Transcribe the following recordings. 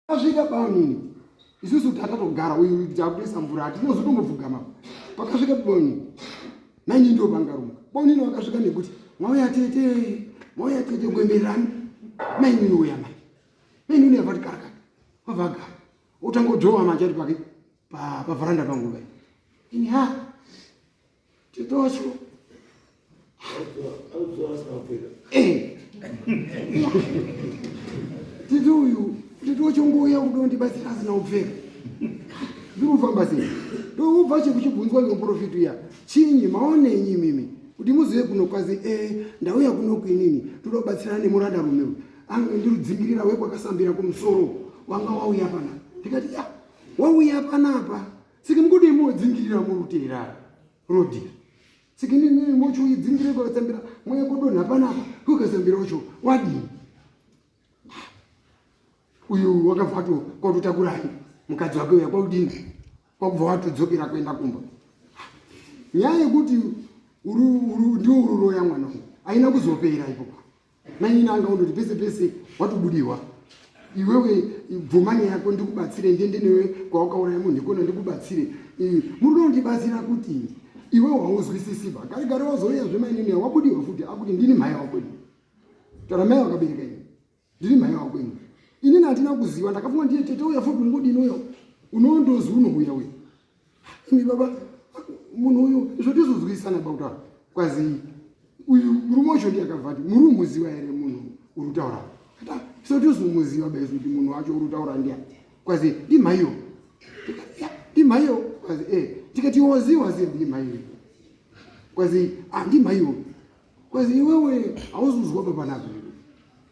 Asvika paunini isusu takatogara uyu takudesa mvura atinozotombovhugama pakasvika paunini maini ndio pangaruma paunini wakasvika nekuti mwauya tete kuembererani maini nouya maini uneyavati karakaka wavagara utangodzowa machati pake pavharanda pangu pai ini titocho titi uyu titochongoya kudondibatsira asina kupfeka zvirikufamba sei ndoubva chekuchibvunzwa nemuprofiti uya chinyi maonenyi mimi kuti muzive kuno kwazi ndauya kuno kwinini todobatsirana nemuranda rume ndirudzingirira wekwakasambira kumusoro wanga wauya panapa ndikati wauya panapa siki mukudi mudzingirira murutera rodira siki mochuidzingire kwakasambira mweya kudonha panapa kwakasambira ucho wadini uyu wakabva kwatotakurai mukadzi wake uya kwaudini kwakubva watodzokera kuenda kumba nyaya yekuti ndio ururoya mwana uyu aina kuzopera ipopo maina anga undoti pese pese watobudiwa iwewe bvumanya yako ndikubatsire ndiende newe kwawakauraya munhu ikona ndikubatsire murinondibatsira kuti iwe wauzwisisiba gare gare wazouya zvemainini wabudiwa futi akuti ndini mhai wakweni tara mai wakabereka ini ndini mhai wakweni inini hatina kuziva ndakafunga ndiye tete uya futi unodini uyo unondozi unouya uya imi baba munhu uyu zvotizozwisana bautaura kwazi uyu murume wacho ndiye akabva ati muri umuziva here munhu uri kutaura ata sotizumuziva baisu kuti munhu wacho uri kutaura ndiani kwazi ndimhaiyo ndimhaiyo kwazi tikati waziva sei ndimhaiyo kwazi ndimhaiyo kwazi iwewe hauzuzwa papanapa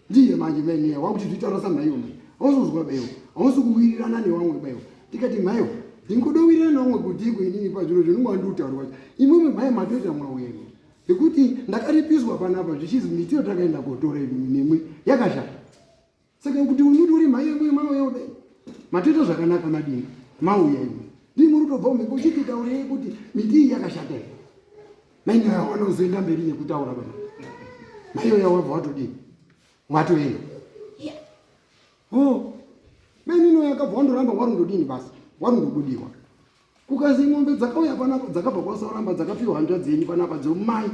ndiye manje mene wakuti zvitaura samhaiyo hauzuzwa baiyo hausi kuwirirana nevamwe baiyo tikati mhaiyo ndingodowirirana nevamwe kuti iko inini pazviro zvinongwandutaura kwacho imwemwe mhaiyo matoita mwauyevi nekuti ndakaripiswa panapa zvichizi mitiro takaenda kotora nemwe yakashata saka kuti unuti uri mhai yemwe mauya udai matoita zvakanaka madini mauya imwe ndii muri kutobva umheko uchititaurei kuti miti iyi yakashata here maini awana kuzoenda mberi nekutaura pana maiyoya wabva watodini watoenda menino yakabva wandoramba warundodini basi warundobudiwa kukazi mombe dzakauya panapa dzakabva kwasauramba dzakapiwa hanzva dzenyu panapa dzomai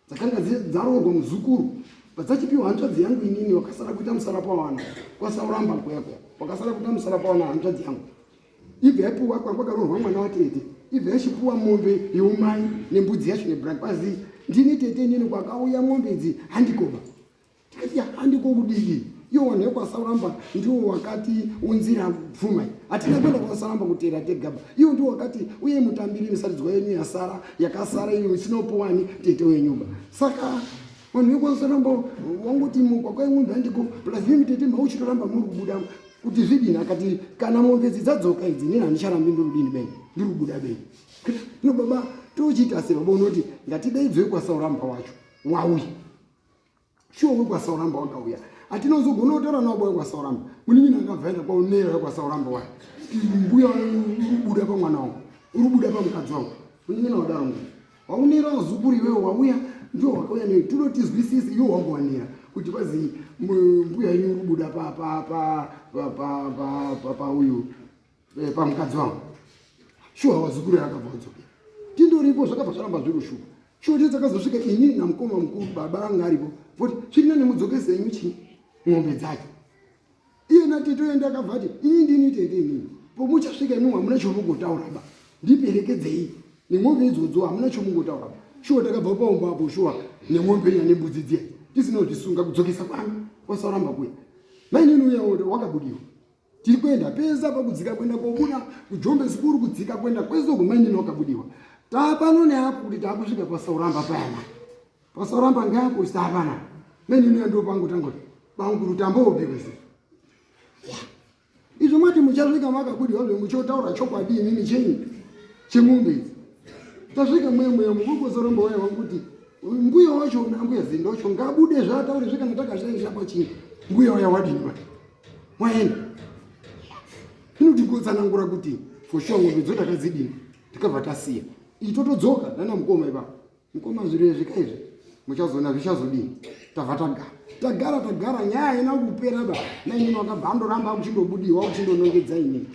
dzakanga dzarorwa muzukuru padzachipiwa hanzvadzi yangu inini wakasara kuita musarapo wana kwasauramba kwekwe wakasara kuita musarapo wana hanzvadzi yangu ibva yapiwa kwakarorwa mwana watete ibva yachipiwa mombe yeumai nembudzi yacho nebrand kwazi ndini tete inini kwakauya mombe idzi handikoba tikati handikokudiki iyo wanhu yekwasauramba ndiwo wakati unzira pfuma hatina kwenda kwasauramba kutera tegaba iyo ndiwo wakati uye mutambiri misaridzwa yenyu yasara yakasara iyo isinopowani tete wenyumba saka vanhu vekwasauramba wangoti mukwakwa munhu handiko plus vimi tete mauchitoramba muri kubuda kuti zvidini akati kana mombe dzidzadzoka idzi nini handicharambi ndirudini beni ndiribuda beni no baba tochiita sei baba unoti ngatidaidzwe kwasauramba wacho wauya shuwa wekwasauramba wakauya hatinozogona kutaura nabo wekwasauramba muninini angabvaenda kwaunera wekwasauramba wayo mbuya urubuda pamwana wangu urubuda pamukadzi wangu muninini wadaro mbuya waunera zukuru iwewe wauya ndio wakauya newe tunotizwisisi iwo wangowanera kuti kwazi mbuya yenyu urubuda uyu pamukadzi wangu shuwa wazukuru yakabva kudzokera tindoripo zvakabva zvaramba zviro shuwa shuwa tidzakazosvika inini namukoma mukuru baba vanga aripo voti zvina nemudzokese yenyu chii ng'ombe dzake iyena tete uenda akabva ati ini ndini tete inini pomuchasvika imwe hamuna chomungotauraba ndiperekedzei nemwombe idzodzo hamuna chomungotauraba shuwa takabva paumba apo shuwa nemwombe iya nembudzi dziya tisinozvisunga kudzokesa kwami kwasauramba kuya mainini uya wakabudiwa tiri kuenda pesa pakudzika kwenda kobuda kujombe zikuru kudzika kwenda kwezogo mainini wakabudiwa tapano neapo kuti takusvika pasauramba payana pasauramba ngeapo isapana mainini uya ndo pangu tangoti pangu rutambopi kwese izvo mati muchasvika makabudiwa zvemuchotaura chokwadi imini chenyi chemombe idzi tasvika mwemweya mukukosoromba waya wangu kuti mbuya wacho nambuya zenda wacho ngabude zvataure zvikana takashaisha pachini mbuya waya wadini waenda inotitsanangura kuti foshuwa ng'ombe dzotakadzidini tikabva tasiya itotodzoka nana mukoma ipapo mukoma zviro zvikaizvi muchazoona zvichazodini tabva tagara tagara nyaya ina kupera ba naini wakabva ndoramba kuchindobudiwa kuchindonongedza ini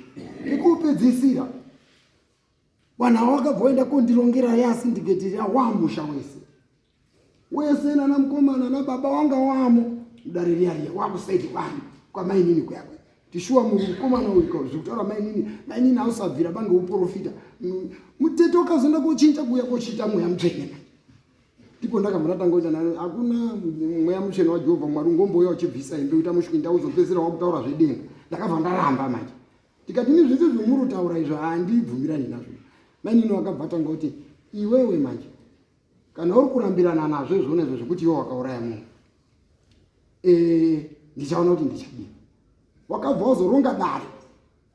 ikupedzisira wana wakabvoenda kundirongera yasindiketi yawamusha wese nana mkomana na baba wanga wamo dariri yari wakusaiti kwani kwa mainini kwakwe tishua mukomana uko zvitaura mainini ausabvira bange uprofita muteto kazonda kuchinja kuya kochita mweya muchena ndipo ndakamurata ngoita naye hakuna mweya muchena wa Jehovah Mwari ngomboya uchibvisa hembe uita mushwinda uzopezera wakutaura zvedenga ndakabva ndaramba manje tikati ni zvese zvomurutaura izvo handibvumirani nazvo mainini wakabvata ngoti iwewe manje kana uri kurambirana nazvo izvona izvo zvekuti iwe wakauraya munhu ndichaona kuti ndichadii wakabva wazoronga dare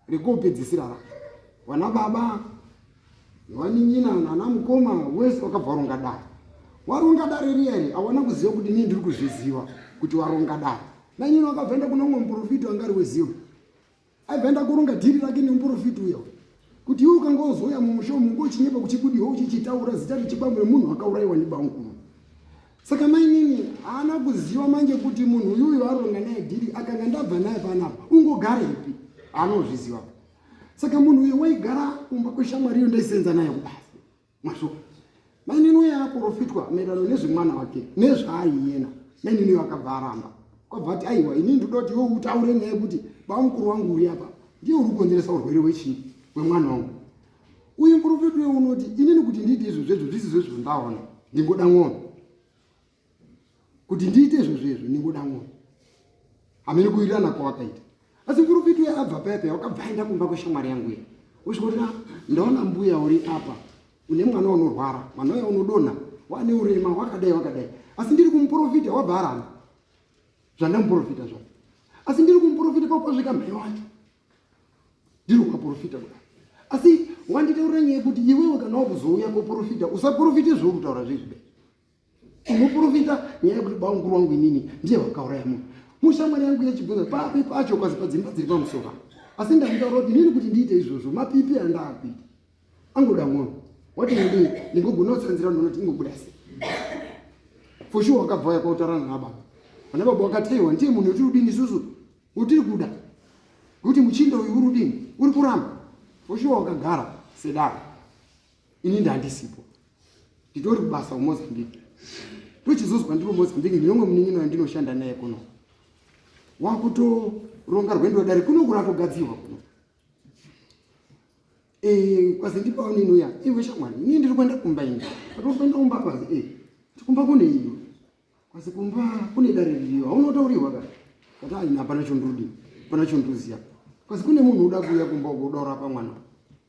rekupedzisira rake wana baba waninyina nana mukoma wese wakabva waronga dare waronga dare riyari hawana kuziva kuti nii ndiri kuzviziva kuti waronga dare nanyina wakabvaenda kuna umwe muprofiti wanga ari weziva aibvaenda kuronga dhiri rake nemuprofiti uyo kuti iwe ukanga uzouya mumushomo ngochinyepa kuchibudiwa uchichitaura zita richikwamure munhu akaurayiwa nebamukuru saka mainini haana kuziva manje kuti munhu uyuyu aronga naye dhiri akanga ndabva naye panapa ungogarepi haanozviziva saka munhu uyu waigara kumba kweshamwari iyo ndaisenza naye kubasa mashoka mainini uye aprofitwa maererano nezvemwana wake nezvaaiena mainini uyo akabva aramba kwabva ati aiwa inini ndoda kuti iwe utaure naye kuti bamukuru wangu uri apa ndiye uri kukonzeresa urwere hwechii wemwana wangu uyu muprofiti uyo unoti inini kuti ndiite izvo zvezvo zvisizvo izvo ndaona ndingoda ng'ono kuti ndiite izvo zvezvo ndingoda ng'ono hamene kuirirana kwawakaita asi muprofiti uyo abva paya wakabva aenda kumba kweshamwari yangu iyo usvikoti ndaona mbuya uri apa une mwana unorwara mwana uya unodonha wane urema wakadai asi ndiri kumuprofita wabva aramba zvandamuprofita zvavo asi ndiri kumuprofita paupasvika mhai wacho ndiri kumaprofita kudai asi wanditaurira nyaya yekuti iwewe kana wakuzouya kuprofita usaprofite zviri kutaura zvezvi unoprofita nyaya yekuti bamukuru wangu inini ndiye wakauraya munhu mushamwari yangu yechibvunza papi pacho kwazi padzimba dziri pamusoro asi ndamutaura kuti inini kuti ndiite izvozvo mapipi andaakuita angoda ng'ono wati ndingogona kutsanzira ndonoti ingobuda sei for sure wakabva yakautaurana nababa vana baba wakataiwa ndiye munhu wetiri kudini isusu utiri kuda kuti muchinda uyu uri kudini uri kuramba for sure wakagara sedaro ini ndandisipo nditori kubasa kumozambiki tochizozwa ndiri kumozambiki ndinomwe munin'ino wandinoshanda naye kuno wakutoronga rwendo dare kuno kuratogadzirwa kuno kwazi ndipawo nini uya iwe shamwari inini ndiri kuenda kumba ini atokuenda kumba kwazi tikumba kune iyo kwazi kumba kune dare ririyo haunotauriwa kati aina hapana chondurudini hapana chonduziya kwazi kune munhu uda kuuya kumba udaura pamwana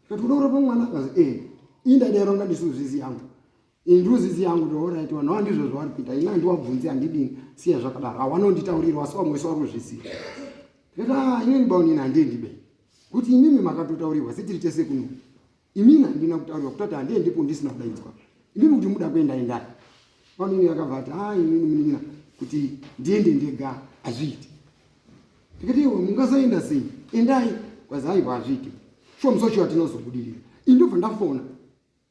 kati udaura pamwana kwazi indadaronga ndisuzvizi yangu indruzizi yangu ndoraiti vanhu vandizvo zvavari kuita ina ndiwabvunzi handidini siya zvakadaro hawanonditaurira wasi wamwese wari kuzviziva tikati inini baunini handiendibei kuti imimi makatotaurirwa sitiri tese kuno imini handina kutauriwa kutoti handiendi ndisina kudaidzwa imimi kuti muda kuenda endai baunini yakabva ati imini munin'ina kuti ndiende ndega hazviiti tikati iwe mungasaenda sei endai kwazi haiwa hazviiti shuwa musochi watinozobudirira indobva ndafona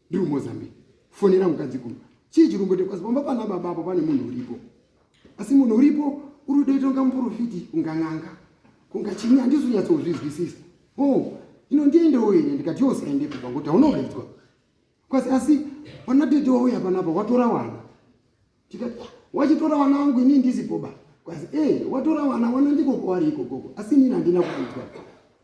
ndiri kumozambiki fonera mukadzi kuno chii chirumbote kwazi pamba pana babapo pane munhu uripo asi munhu uripo uri kudoita unga muprofiti ungang'anga kunga chinyi handizonyatsozvizwisisa ino ndiendewo ine ndikati yosaendepo panguti haunogaidzwa kwazi asi wana tete wauya panapa watora wana tikati wachitora wana wangu inini ndisipoba kwazi watora wana wana ndiko kwari ikokoko asi inini handina kugaidzwa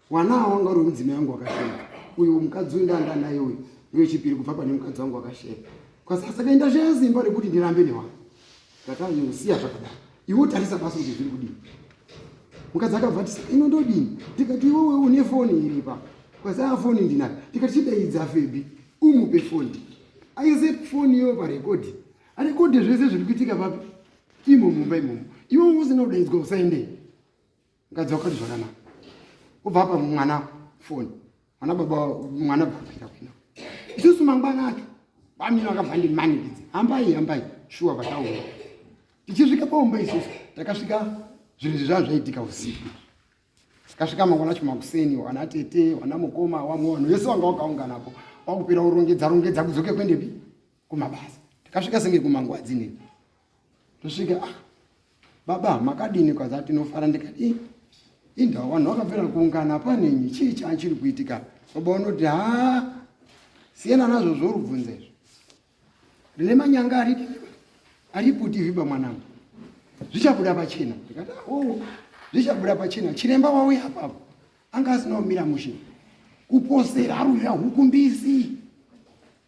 wana wanga uri mudzimai wangu wakasheka uyu mukadzi uindanda naye uyu iwe chipiri kubva pane mukadzi wangu wakasheka kwazi asakaenda zvazimba rekuti ndirambe newana kati usiya zvakadaro iwe utarisa basa kuti zviri kudini mukadzi akabva ati saka inondodini tikati iwewe une foni iripa kwazi foni ndinayo tikati chidaidza febi umupe foni aise foni iyo parekodhi arekodhi zvese zviri kuitika papi imo mumba imomo iwe usina kudaidzwa usaendei mukadzi wakati zvakanaka ubva apa mwana foni mwana baba mwana bvaira kuina isusu mangwana ake bamino akabva ndimanikidzi hambai shuwa vataura tichisvika paumba isusu takasvika zvinhu zvizva zvaitika usiku takasvika mangwana chumakuseni wana tete wana mukoma wamwe vanhu vese vanga vakaunganapo wakupira urongedza kudzoke kwendepi kumabasa takasvika senge kumangwadzi neni tosvika baba makadini kwaza tinofara ndikati indau vanhu vakapera kuungana panenyi chii chachiri kuitika. Baba unoti siyana nazvo zvorubvunza izvo rine manyanga aripo TV bamwanangu zvichabuda pachena. Ndikati zvichabuda pachena. Chiremba wauya apapo anga asina kumira mushe kuposera arudya hukumbisi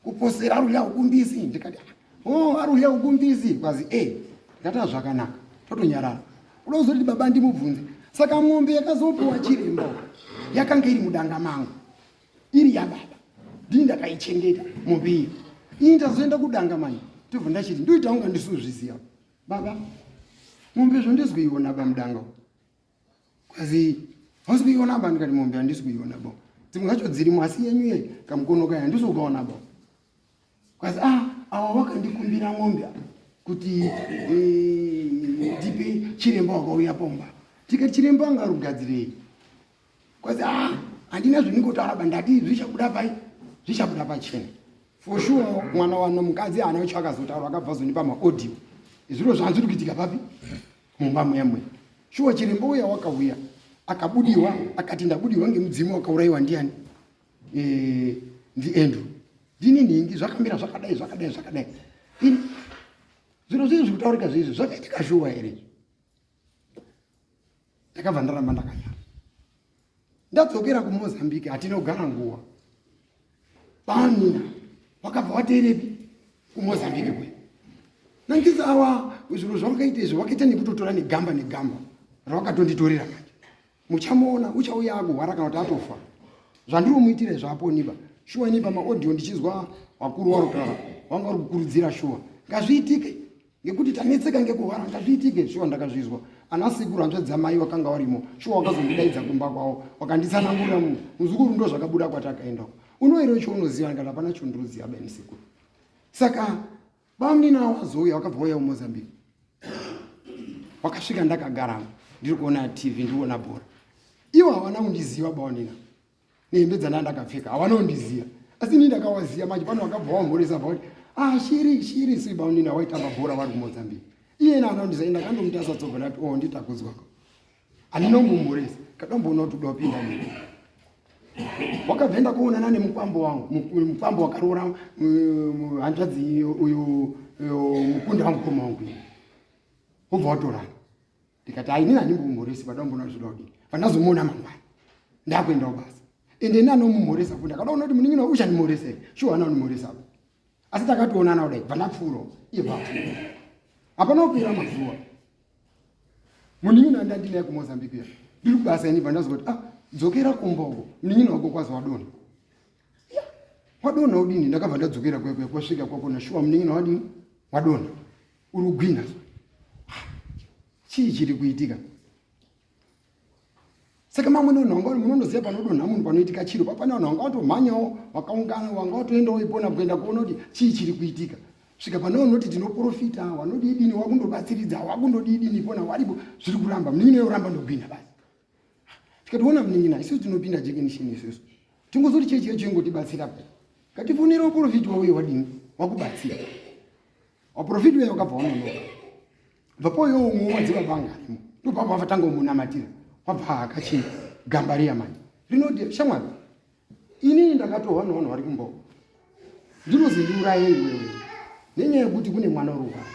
kuposera arudya hukumbisi. Ndikati arudya hukumbisi kwazi ndikati zvakanaka totonyarara. Unozoti baba ndimubvunze saka mombe yakazopiwa chiremba yakanga iri mudanga mangu iri yababa ndini ndakaichengeta mombe iyi ini ndazoenda kudanga mani tobva ndachiti ndoita unga ndisizviziva baba mombe zvo ndisi kuiona ba mudanga kwazi hausi kuiona ba. Ndikati mombe handisi kuiona ba dzimwe zacho dzirimo asi yenyu ye kamukono kaya handisi kukaona ba kwazi awa wakandikumbira mombe kuti ndipe chiremba wakauya pomba. Tikati chiremba angarugadzirei kwazi handina zvinikotaura ba ndati zvichabuda pai zvichabuda pachena for sure. Mwana wano mukadzi haana ucho akazotaura akabva zonipa maaudio zviro zvanziri kuitika papi mumba mwemwe. Shuwa chiremba uya wakauya akabudiwa akati ndabudiwa ngemudzimu wakaurayiwa ndiani ndiEndrew ndini ningi zvakamira zvakadai ini zviro zvizvi zvekutaurika zvezvi zvakaitika shuwa here. Ndakabva ndaramba ndakanyara ndadzokera kuMozambique hatina kugara nguwa. Panina wakabva waterepi kuMozambique kwe nangisa awa zviro zvawakaita izvo wakaita nekutotora negamba rawakatonditorera manje muchamuona uchauya akuhwara kana kuti atofa zvandiromuitira zvaponiba shuwa ini pamaaudio ndichizwa wakuru warutaura wanga uri kukurudzira shuwa ngazviitike ngekuti tanetseka ngekuhwara ngazviitike. Shuwa ndakazvizwa ana sikuru hanzvadzi amai wakanga warimo shuwa wakazondidaidza kumba kwavo wakanditsanangurira muzukuru ndo zvakabuda kwatakaenda unoero chaunoziva ngati hapana chondiroziva bani sikuru. Saka bamunina wazouya wakabva wauya kuMozambique wakasvika ndakagaramo ndiri kuona TV ndiri kuona bhora. Ivo havana kundiziva bamunina nehembe dzana ndakapfeka havana kundiziva asi ini ndakawaziva manje pano wakabva wamhoresa bva kuti shiri si bamunina waitamba bhora vari kuMozambique. Iyena havana kundiziva ndakandomutasa tsobva ndati nditakudzwako handinombomhoresa kadomboona kuti uda kupinda nini. Wakabvenda kuonana nemukwambo wangu mukwambo wakaroora hanzvadzi uyu mukundi wangu koma wangu ubva watorana. Ndikati inini handimbomhoresi padomboona zvoda kudini pandazomuona mangwana ndakuendawo basa ende nanomumhoresa futi akadaona kuti munin'ina uchandimhoresei shuwa hana unimhoresapo asi takationana kudai bva ndapfuurawo iye bvapfuura hapana kupera mazuva munin'ina ndandinaye kuMozambique ya ndiri kubasa ini bva ndazoti dzokera kumboko munin'ina wako kwazi wadonha wadonha udini. Ndakabva ndadzokera kwasvika kwakona shuwa munin'ina wadini wadonha uri kugwina chii chiri kuitika. Saka mamwe nonhonga uri munondoziva panodonha munhu panoitika chiro papana vanhu vanga vatomhanyawo vakaungana vanga vatoendawo ipona kuenda kuona kuti chii chiri kuitika. Svika panaonoti tinoprofita wanodidini wakundobatsiridza wakundodidini ipona waripo zviri kuramba munin'ina yoramba ndogwinya basi. Tikationa munin'ina isusu tinopinda jekenishini isusu tingozoti chechiyo chingotibatsira pe katifunira uprofiti wauye wadini wakubatsira waprofiti uye wakabva wanonoka bvapoyo umwe wadziva pangarimo ndopapa vatanga umunamatira wabva akachii gamba riya manje rinoti shamwari inini ndakatohwa nevanhu vari kumboko ndinozindiurayei wewe nenyaya yekuti kune mwana uri kurwara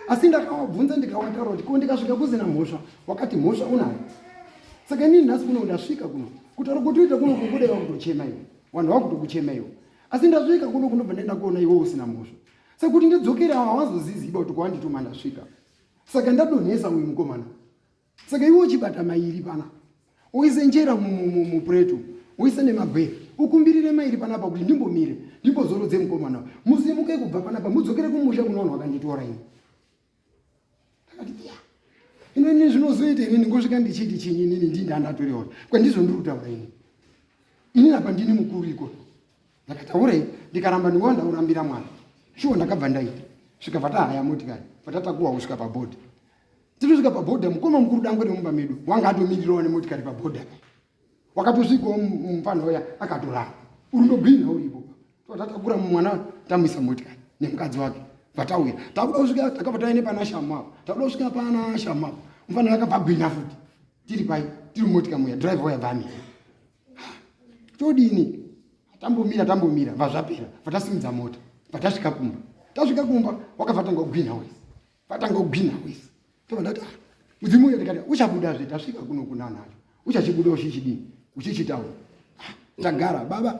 asi ndakawabvunza ndikawataura kuti ko ndikasvika kuzina mhosva wakati mhosva unayo. Saka inini nhasi kuno ndasvika kuno kutaura kuti uite kuno kukudaiwa kutochema iwe vanhu vakutokuchema iwe asi ndasvika kuno kunobva ndaenda kuona iwe usina mhosva sekuti ndidzokera hawazoziziba kuti kwandituma ndasvika. Saka ndadonhesa uyu mukomana. Saka iwe uchibata mairi pana uise njera mupuretu uise nemagwere ukumbirire mairi panapa kuti ndimbomire ndimbozorodze mukomana musimuke kubva panapa mudzokere kumusha kuno vanhu vakanditora ini. Takati inini zvinozoita inini ngosvika ndichiti chinyi inini ndindandatoriwa kwandizvo ndiri kutaura inini apa ndini mukuru iko ndakataurai ndikaramba ndingova ndaurambira mwana shuwa ndakabva ndaita svika vatahaya motikari vatatakuwa kusvika pabhodha tinosvika pabhodha mukoma mukuru dangwe remumba medu wanga atomirirawo nemotikari pabhodha wakatosvikawo mufana uya akatorara uri ndogwinya uripo tatakura mwana tamwisa motikari nemukadzi wake vatauya takuda kusvika takabva taine pana shamapo takuda kusvika pana shamapo mfana yakabva futi tiri pai tiri motika muya drive wayabva amira todini tambomira vazvapera vatasimudza mota vatasvika kumba wakavatanga kugwina wese tobandati mudzimu uyo tikati uchabudazve tasvika kuno kunanacho uchachibuda uchichidini uchichitaura tagara baba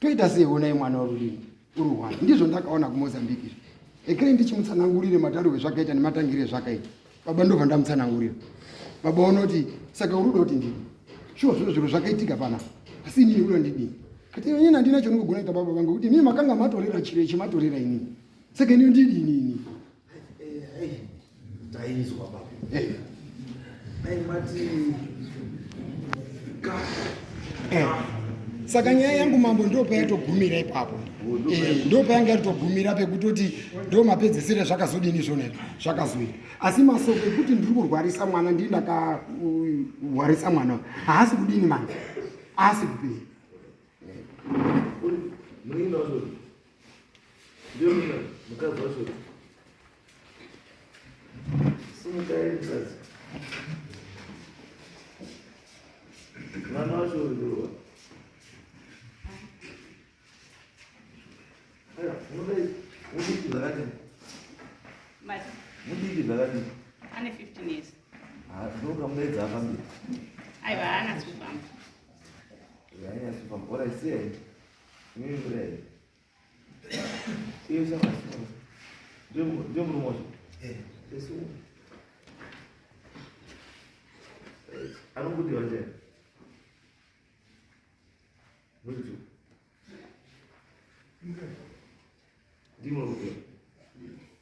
toita sei onai mwana urudini uruhwana ndizvo ndakaona kuMozambique ekere ndichimutsanangurire matarirwe zvakaita nematangire zvakaita baba ndobva ndamutsanangurira baba unoti saka uruda kuti ndini shuwa zviro zvakaitika pana asi inini uda ndidini kati inini handina chonogona ita baba vangu kuti inini makanga matorera chirechi matorera inini saka inini ndidini inini taizwa baba aimati saka nyaya yangu mambo ndo payatogumira ipapo ndo payanga yatogumira pekutoti ndo mapedzesere zvakazodini zvonezvo zvakazoita asi masoko ekuti ndiri kurwarisa mwana ndiri ndakarwarisa mwana haasi kudini manje haasi kuperi muina wacho ndio mkazi wacho simukaenzazi mwana wacho ndio mudiki dzakati ane 15 years ndokamudaidza afambira aiwa haana sufamba what I say mimi mbele hiyo sasa ndio mrumoja Yesu anokudi wanje mwitu ndimo rudio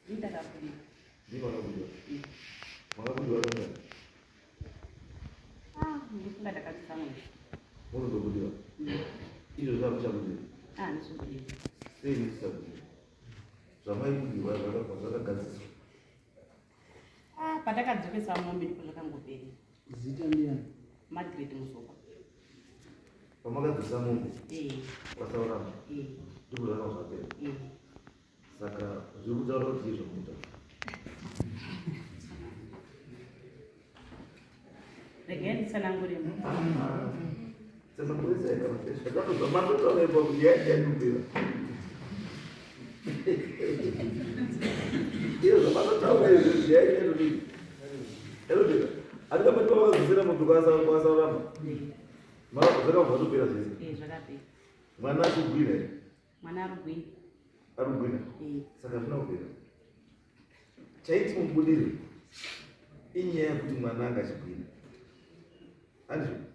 ndakakudi nakudi wanda ndifunga ndakatsamwe munokudiwa izvo zvakuchakudiwa ndisikudiwa sei ndisichakudiwa zvamaikudiwa zvakagadziswa patakadzokesa mombe ndipo zvakangoperi zita ndiani Margaret Musoka pamakadzisa mombe kwasaurama ndipo zvakazvapera eh saka zviri kutaura kuti izvo muta regai nditsananguremo semakurisa zvakatozvamatotauraipa kuti yaichandubira iyo zvamatotaura kuti yaichandudii elodika atikapati pamazisira muntu kwasaurama zvakabva topera zvese zvakapera mwana achigwina here mwana arugwini arugwina saka zvina kupera chaiti mubudire inyaya yekuti mwana anga achigwina andizvo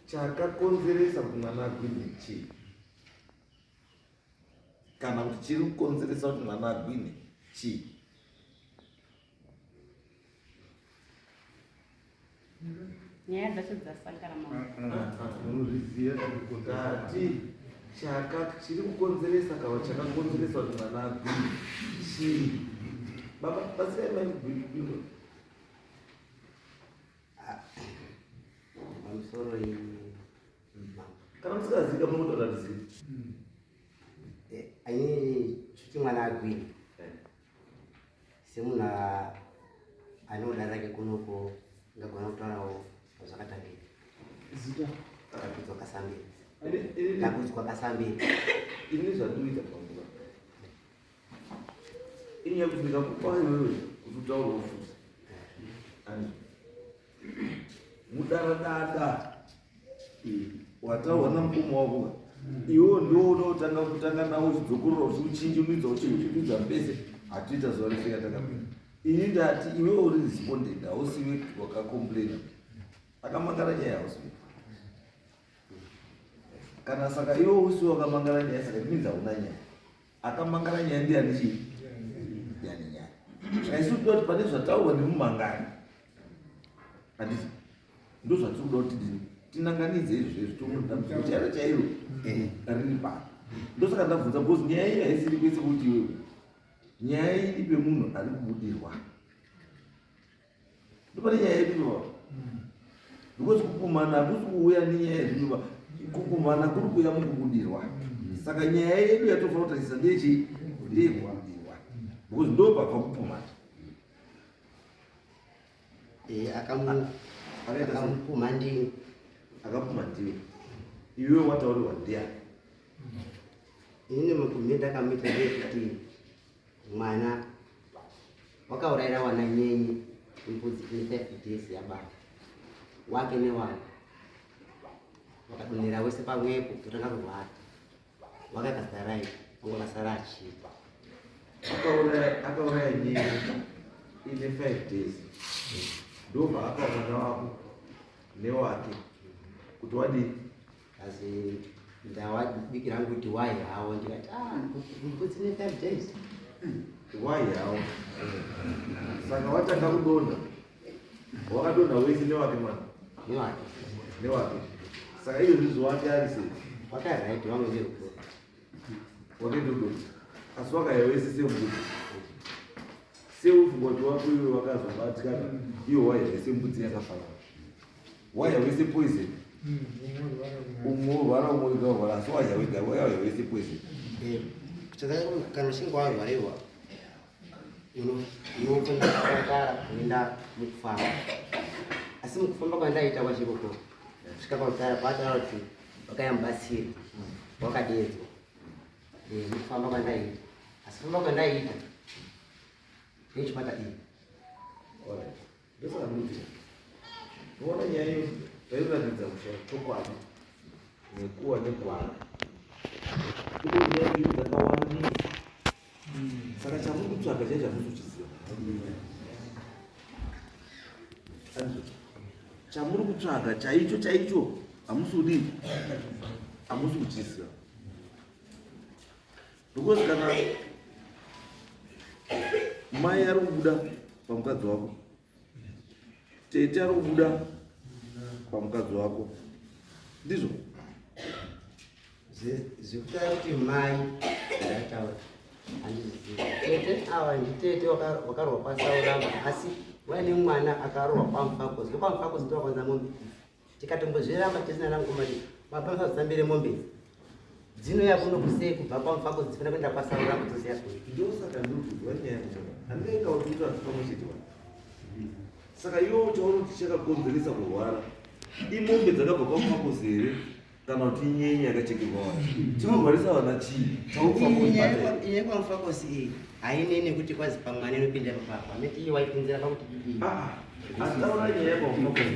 chakakonzeresa kuti mwana agwine chii kana kuti chiri kukonzeresa kuti mwana agwine chii nyaya dzacho dzasangana munozviziva kati chiri kukonzeresa kana chakakonzeresa kuti mwana agwine chii baba basirai maigwino pamusoro kana musikazika munotoratidzi anyiri chuti mwana agwini semunhu anoda rake kunoko ngagona kutaurawo zvakatambira zita akakudzwa kasambiri ini kakudzwa kasambiri zvandinoita panguva ini yakusvika kupaiwewe kuti utaurawo futi ani mudaradada wataurwa namukoma wako iwewo ndoona kutanga nawo uchidzokorora uchiuchinjimidza uchiuchidza pese hatiita zuva resvika takapera ini ndati iwewo uri responded hausiwe wakakomplaina akamangara nyaya hausiwe kana saka iwewo usiwe wakamangara nyaya saka timinzi hauna nyaya akamangara nyaya ndiani chii ndiani nyaya saka isi kuda kuti pane zvataurwa nemumangani handisi ndo zvatiri kuda kuti tinanganidze izvo zvezvitomudamudziko chairo chairo riri pano ndosaka ndabvunza bcause nyaya iyi haisiri kwese kuti iwewe nyaya iri pemunhu ari kubudirwa ndopane nyaya yedu baba because kukumana hakusi kuuya nenyaya yezvinova kukumana kuri kuuya mukubudirwa saka nyaya yedu yatofanira kutarisa ndeyechii ndeyekubudirwa because ndo pabva kukumana akamupuma ndini. Akapuma ndiwe. Iwe watauriwa ndiani? Ini mukumita kamita kuti mwana wakaurayira wana nyenye impudzi ine 5 days yababa wake newangu wakadonera wese pamwepo kutanga kurwara wakakasarai angokasara achipa Akauraya nyenye ine 5 days. Ndobva akawana wako newake kuti wadii asi ndawabikira ngo kuti why hawo ndikati impudzi ine 5 days why hawo saka watanga kudonha wakadonha wese newake mwana newake saka iyo zvizo wake ari sei wakaraiti vamwe veruko wakendodo asi wakaya wese sembudzi seufungoti wako iwe wakazobatikana iyo waya wese mbudzi yakafanana waya wese poison umurwara umurwarara asi waya wega waya wese poison kana uchinge warwarirwa unofundaara kuenda mukufamba asi mukufamba kwandaita kwachikoko kusvika pakutara pataura kuti wakayambatsira wakadedzwa mukufamba kwandaita asi kufamba kwandaita nechibata iyi ndosakamuti unoona nyaya iyo tairatidza kushaya chokwadi nekuwa nekwana kuti nyaya iyo dzakawandisa saka chamuri kutsvaga chai chamuzochiziva chamuri kutsvaga chaicho chaicho hamusudi hamusi kuchiziva because kana mai ari kubuda pamukadzi wako tete ari kubuda pamukadzi wako ndizvo zvikutaura kuti mai ndataura handizivi tete ava nditete wakarwa pasauramba asi waine mwana akarohwa pamufakozi pamufakozi ndowakwanza mombe tikatombozviramba tisina nangomati mapamfazambire mombe dzino yakuno kusei kubva pamufakozi dzifana kuenda pasauramba dzosiya ndosaka ndikudzwa nyaya yacho handingaikautikuti hatipamwechetiwa saka iwo chaunoti chakakonzeresa kurwara imombe dzakabva pamufakozi here kana kuti inyenye yakachekerwa wana chinorwarisa vana chii iye pamufakozi iyi hainei nekuti kwazi pamwana inopinda papapa ameti iyi waipinzira pakuti ataura nyaya yepamufakozi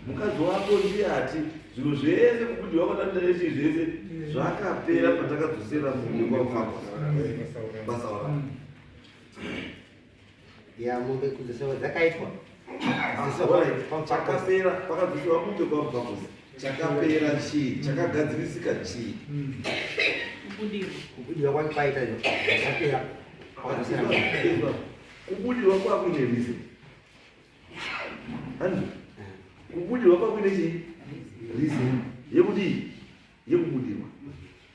mukadzi wako ndiye ati zviro zvese kubudiwa kwadandarechi zvese zvakapera patakadzosera mumbe kwamufakozi basaura ya mombe kudzosera dzakaitwa chakapera pakadzosiwa mumbe kwamufakozi chakapera chii chakagadzirisika chii kubudirwa kwake paita zvakapera kubudirwa kwakuine rize handi kubudirwa kwakuine chii rize yekuti yekubudirwa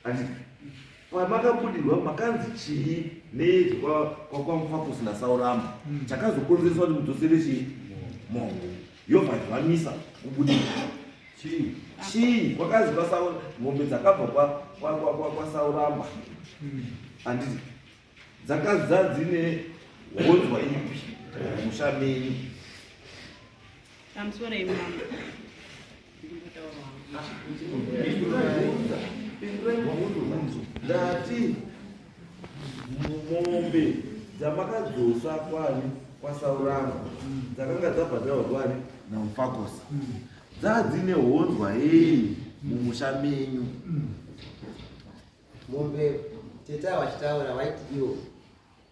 andi pamakabudirwa makanzi chii needzi kwamufakosi nasauramba chakazokonzereswa kuti mudzosere chii mombe yobvadhwanisa kubudirwa chii kwakazi mombe dzakabva kwasauramba handiti dzakazi dzadzine honzwa ipi mushamenyi tamusorei mama ndati mombe dzamakadzosa kwani kwasauramba dzakanga dzabhadharwa kwani namufakosi dzadzine honzwa hei mumusha menyu mombe teta vachitaura vaiti iwo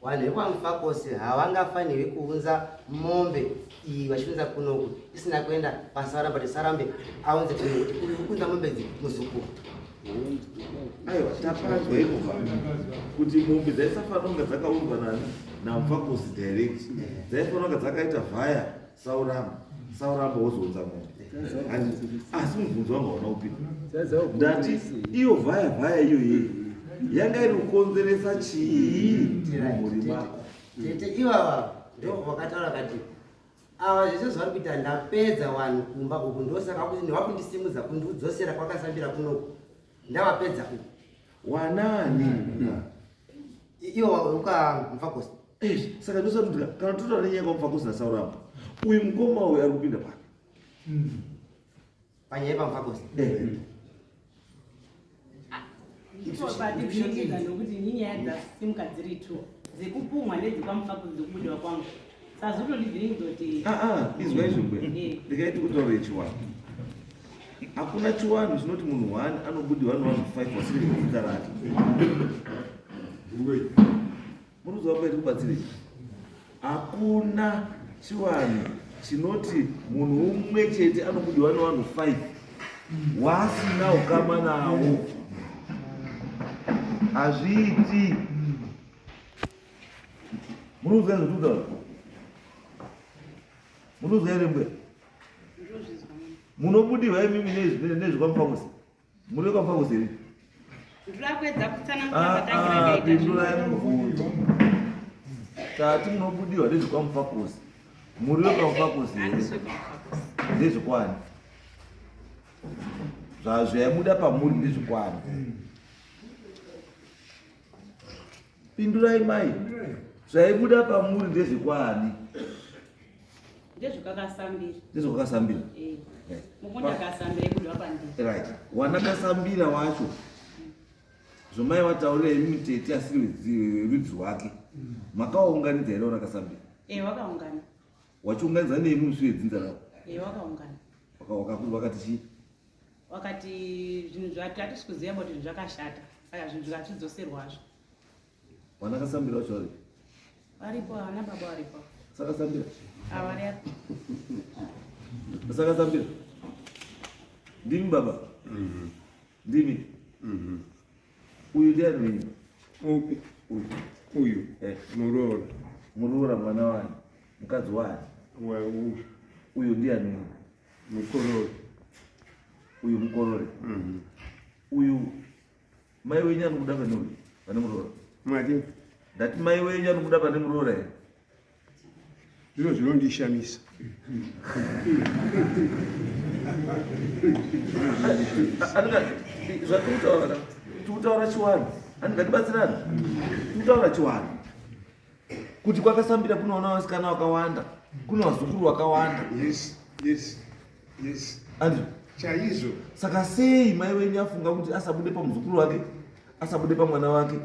vanhu vepamufakosi havangafanirwi kuunza mombe iyi vachiunza kunoku isina kuenda pasauramba kuti sarambe aunze kuti kunza mombe muzukuru aiwa tapanzwa ikova kuti mombe dzaisafanira kunge dzakaurwa nani namufakosi direct dzaifanira kunge dzakaita vhaya sauramba wozounza mombe asi mubvunzo wanga una upi ndati iyo vhaya iyoyi yanga iri kukonzeresa chii mumuri mako tete ivava ndo vakataura kati ava zvese zvari kuita ndapedza vanhu kumba uku ndosaka kuti ndewakundisimuza kundiudzosera kwakasambira kunoku ndavapedza uku wanani iwo uka mufakosi saka ndosanutika kana totaura nenyaya kwamufakosi nasauramba uyu mukoma uyu ari kupinda pano panyaya pamfakosi patizvichiita nokuti ninyaya dzasimuka dziri tu dzekupumwa nedzekwamufakosi dzekubudiwa kwangu sazototi zvinizoti izwa izvongwe ndikaiti kutaura chiwanu hakuna chiwanu chinoti munhu 1 anobudiwa nevanhu 5 vasiri kudzidza rake munoziva paiti kubatsirei hakuna chiwanu chinoti munhu umwe chete anobudiwa nevanhu 5 wasina ukama nawo hazviiti munozwa zvekutaura munozwa here mbwe munobudiwa imimi nezvekwamufakosi muri kwamfakosi here ndirakwedza kutsanangura pindurai mubvunzo tati munobudiwa nezvekwamufakosi muri wekwamufakosi here ndezvekwani zvaibuda pamuri ndezvekwani pindurai mai zvaibuda pamuri ndezvekwani ndezvekakasambira mukundakasambira ibudiwa pandii right wanakasambira wacho zvomai wataurira imitete asiri rudzi rwake makawaunganidza here wanakasambira wakaungana wachiunganidza neimwe musi wedzinza ravo wakaungana wakati chii wakati zvinhu hatisi kuziva kuti zvinhu zvakashata saka zvinhu zvikatidzoserwazvo wanakasambira wacho vari varipo vana baba varipo sakasambira vari apo sakasambira ndimi baba ndimi uyu ndiani wenyu upi uyu muroora mwana wani mukadzi wani uyu ndiani wenyu mukorori uyu mukorore uyu mai wenyu anobuda pane muroora mwati ndati mai wenyu anobuda pane muroora here zviro zvinondishamisa zvatokutaura tikutaura chiwanu handingatibatsirana tikutaura chiwanu kuti kwakasambira kunoona vasikana vakawanda kuna vazukuru vakawanda yes andi chaizvo saka sei mai wenyu afunga kuti asabude pamuzukuru wake asabude pamwana wake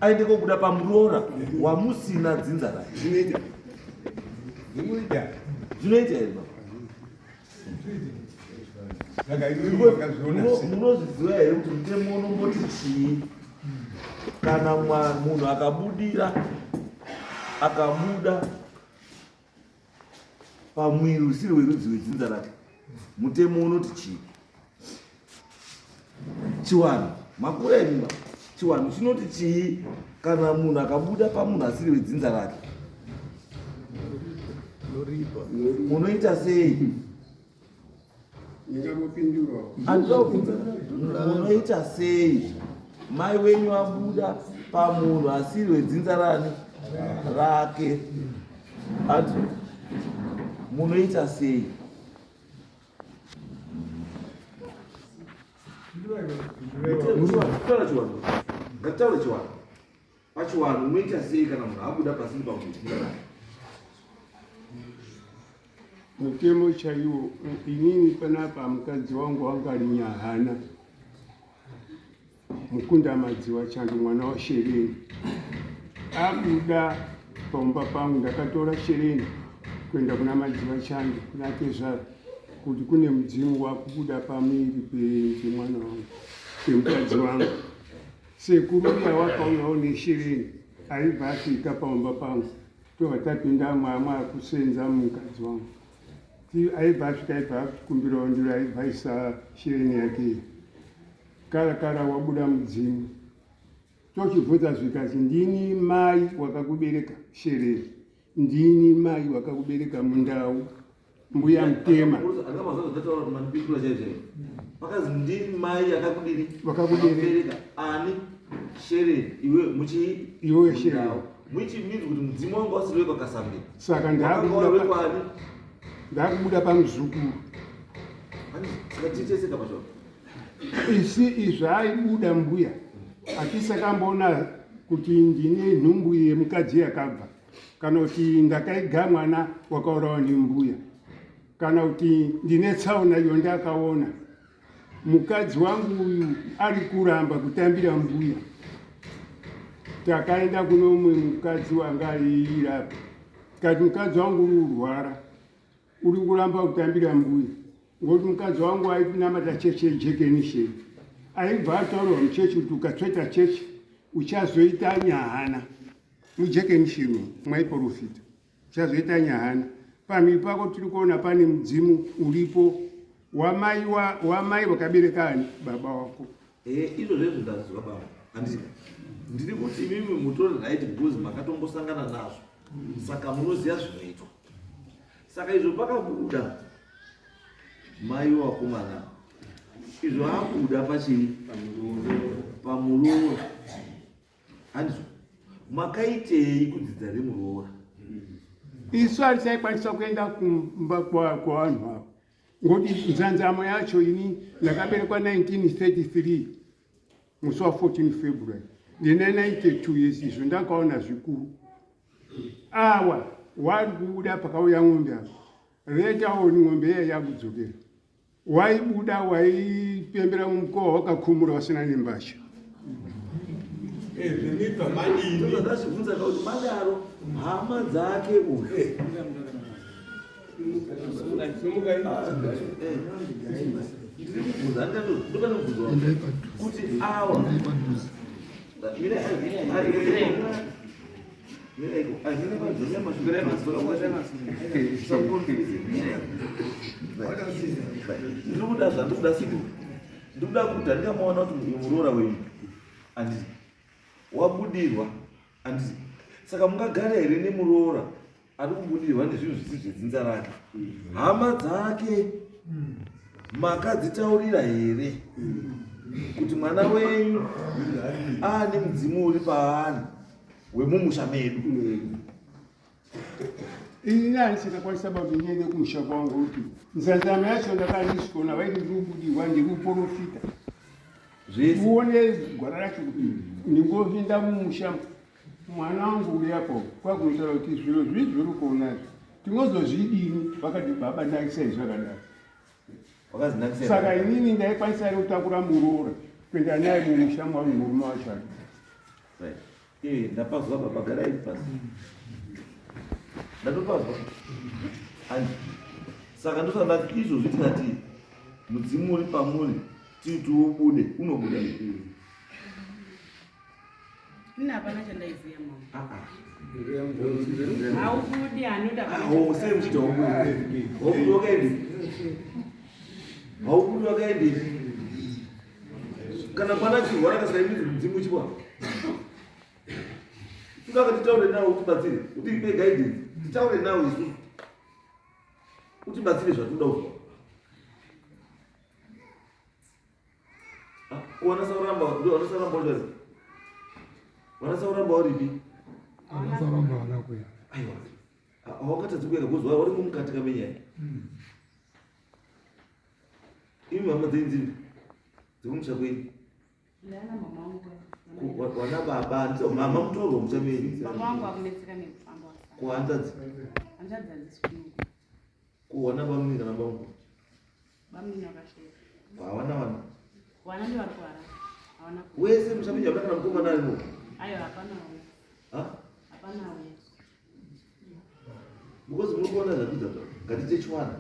aende kobuda pamuroora wamusina dzinza rake zvinoita here munozviziva here kuti mutemo unomboti chii kana munhu akabuda pamwiri usiri werudzi wedzinza rake mutemo unoti chii chiwanu makura emimba chiwanu chinoti chii kana munhu akabuda pamunhu asiri wedzinza rake munoita sei munoita sei mai wenyu abuda pamunhu asiri wedzinza rani rake ati munoita sei ngataure chiwanu pachiwanu munoita sei kana munhu abuda pasiri pamudzinza rake mutemo chaiwo inini panapa mukadzi wangu wangarinya hana mukunda madziwa chando mwana washereni abuda pamumba pangu ndakatora shereni kuenda kuna madziwa chando kunatezva kuti kune mudzimu wakubuda pamiri pemwana wangu pemukadzi wangu sekuru uya wakauyawo neshereni aibva asvika pamumba pangu tobva tapinda mwamwe akusenza mukadzi wangu aibva asvika aibva akumbirawo ndiro aibva isa shereni yake kara wabuda mudzimu tochibvunza zvikati ndini mai wakakubereka shereni ndini mai wakakubereka mundau mbuya mutema vakazi ndini mai yakakudini wakakubereka ani shereni iwe muchii iwe shereni which means kuti mudzimu wangu wasiri wekakasambira saka ndakubuda pamuzukuru saka ticheseka pachona izvi aibuda mbuya hatisakamboona kuti ndine nhumbu yemukadzi yakabva kana kuti ndakaiga mwana wakaurawa nembuya, kana kuti ndine tsaona iyo ndakaona mukadzi wangu uyu ari kuramba kutambira mbuya. Takaenda kuno umwe mukadzi wanga airapa, tikati mukadzi wangu uri kurwara, uri kuramba kutambira mbuya, ngokuti mukadzi wangu aitinamata chechi yejekenisheni. Aibva ataurwa muchechi kuti ukatsveta chechi uchazoita nyahana mujekenisheni mwaiprofita, uchazoita nyahana. Pamhiri pako tiri kuona pane mudzimu uripo wamai vakabereka ani baba wako. Izvo zvezvo ndazwa baba, handiti ndiri kuti imimi mutori right because makatombosangana nazvo, saka munoziva zvinoitwa. Saka izvo pakabuda mai wakomana, izvo akuda pachii pamuroora. Handizvo makaitei kudzidza remuroora? Isu hatisaikwanisa kuenda kumba kwavanhu avo, ngokuti nzanzamo yacho ini ndakaberekwa 1933 musi wa 14 February, ndine 92 years. Izvo ndakaona zvikuru. Awa wari kubuda pakauya ng'ombe apa, retaoni ng'ombe iya yakudzokera. Waibuda waipembera mumukowa wakakumura wasina nembasha. Ndazvibvunza kuti madaro hama dzake kuti awa ndinoda zvandikuda siku ndikuda kuti handingamaona kuti muroora wenyu handisi wabudirwa handisi. Saka mungagara here nemuroora ari kubudirwa nezvinhu zvisi zvedzinza rake? Hama dzake makadzitaurira here kuti mwana wenyu aane mudzimu uri paari wemumusha medu? Ini handisingakwanisa kuti ndiende kumusha kwangu, kuti nzanzamo yacho ndakandisikuona vaiti ndiri kubudirwa, ndiri kuprofita. Uone gwara racho kuti ndingopinda mumusha, mwana wangu uyapo kwakunotaura kuti zviro zvizvi zviri kuona tinozozvidini. Vakati baba ndakisai zvakadaro. Saka inini ndaikwanisa kutakura muroora kuenda naye mumusha mwangu murume wacho. Ndapazwa baba, garai pasi. Ndatopazwa. Saka ndosandati izvo zvitingati mudzimu uri pamuri titi ubude, unobuda. Ina hapana chandaiziva mama. Haubudi anoda sei muchita waubudi wakaendi? Haubudi wakaendi? Kana mwana chirwara akasaimidzi mudzimu chibwa tukaka titaure nawo utibatsire, utipe guidance, titaure nawo isu utibatsire zvatoda kuzwa. Wanasauramba uri wanasauramba uripi? Wanasauramba wanakuya. Aiwa. Hawakatadzi kuenda kuzwa uri mukati kamenyaya. Imi mama dzenzi dzekumusha kwenyu? Ndana mama wangu. Wana baba ndizo mama mutorwa muchameni. Baba wangu akunetseka nekufamba. Kuhanzadzi? Hanzadzi hadzisikuno. Kuwana bamuni kana bamu? Bamuni wakasheka. Hawana wana? Wana ndi vari kuhara. Hawana. Wese muchameni wakati kana mukomana arimo? Ayo hapanawo. Hapanawo. Because muri kuona zvakudza ngatite chiwana.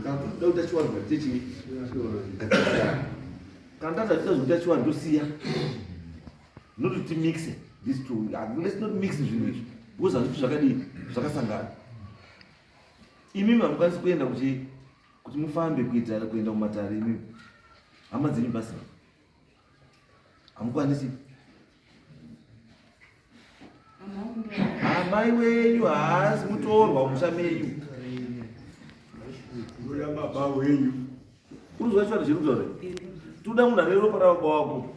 Kana toda kuita chiwana ngatite chii? Kana tazvita zvokuita chiwana tosiya. Not to mix these two. Let's not mix zvinhu izvi. Because hazviti zvakadii zvakasangana. Imimi hamukwanisi kuenda kuti mufambe kuenda kumatare imimi. Hama dzenyu basi. Hamukwanisi. Amai wenyu haasi mutorwa musha menyu. Uya baba wenyu. Urikuzwa chivanhu chiri kutaura? Toda munhu ane ropa rababa wako.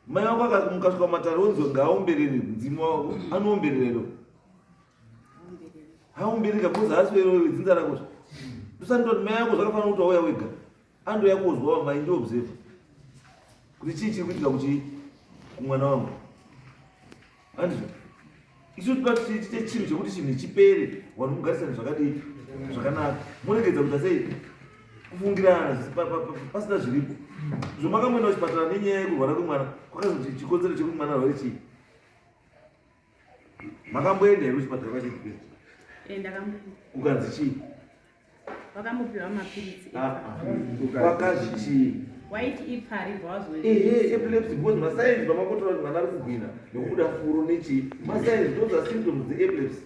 Mai wako mukasvika mumatare wonzwa ngaaomberere mudzimu wako, anoombererero. Haombereka because haasi wero dzinza rako. Usandoti mai yako zvakafanira kuti wauya wega. Andoya kuzwa mai ndiobserva. Kuti chii chiri kuitika kumwana wangu. handizvo isu toda tiite chinhu chekuti chinhu chipere vanhu mugarisane zvakadii zvakanaka muregedza kuita sei kufungirana pasina zviripo zvomakamboenda kuchipatara nenyaya yekurwara kwemwana kwakazoti chikonzero chekuti mwana arware chii makamboenda here kuchipatara kwachipera ukanzi chii vakamupiwa mapiritsi kwakazi chii waiti ipfari epilepsy because masainzi pamakotora kuti mwana ari kugwina nekubuda furo nechii masainzi those are symptoms dzeepilepsy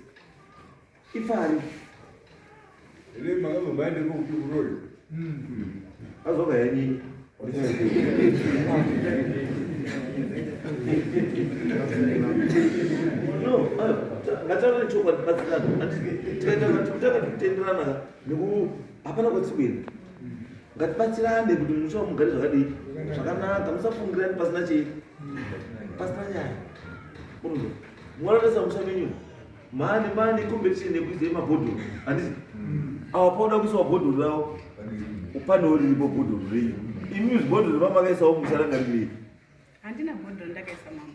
ipfari azoka yanyini no ngataura nechokwadi batsirana tikaita kutenderana hapana kwatiri kuenda ngatibatsirane kuti musha mugare zvakadii zvakanaka musafungirani pasina chii pasina nyaya unozo mwaratesa musha menyu mani competition yekuisa mabhodhoro handisi awa pauda kuisiwa bhodhoro ravo panewo riripo bhodhoro renyu imusi bhodhoro vamakaisawo musha ranga rirei handina bhodhoro ndakaisa mama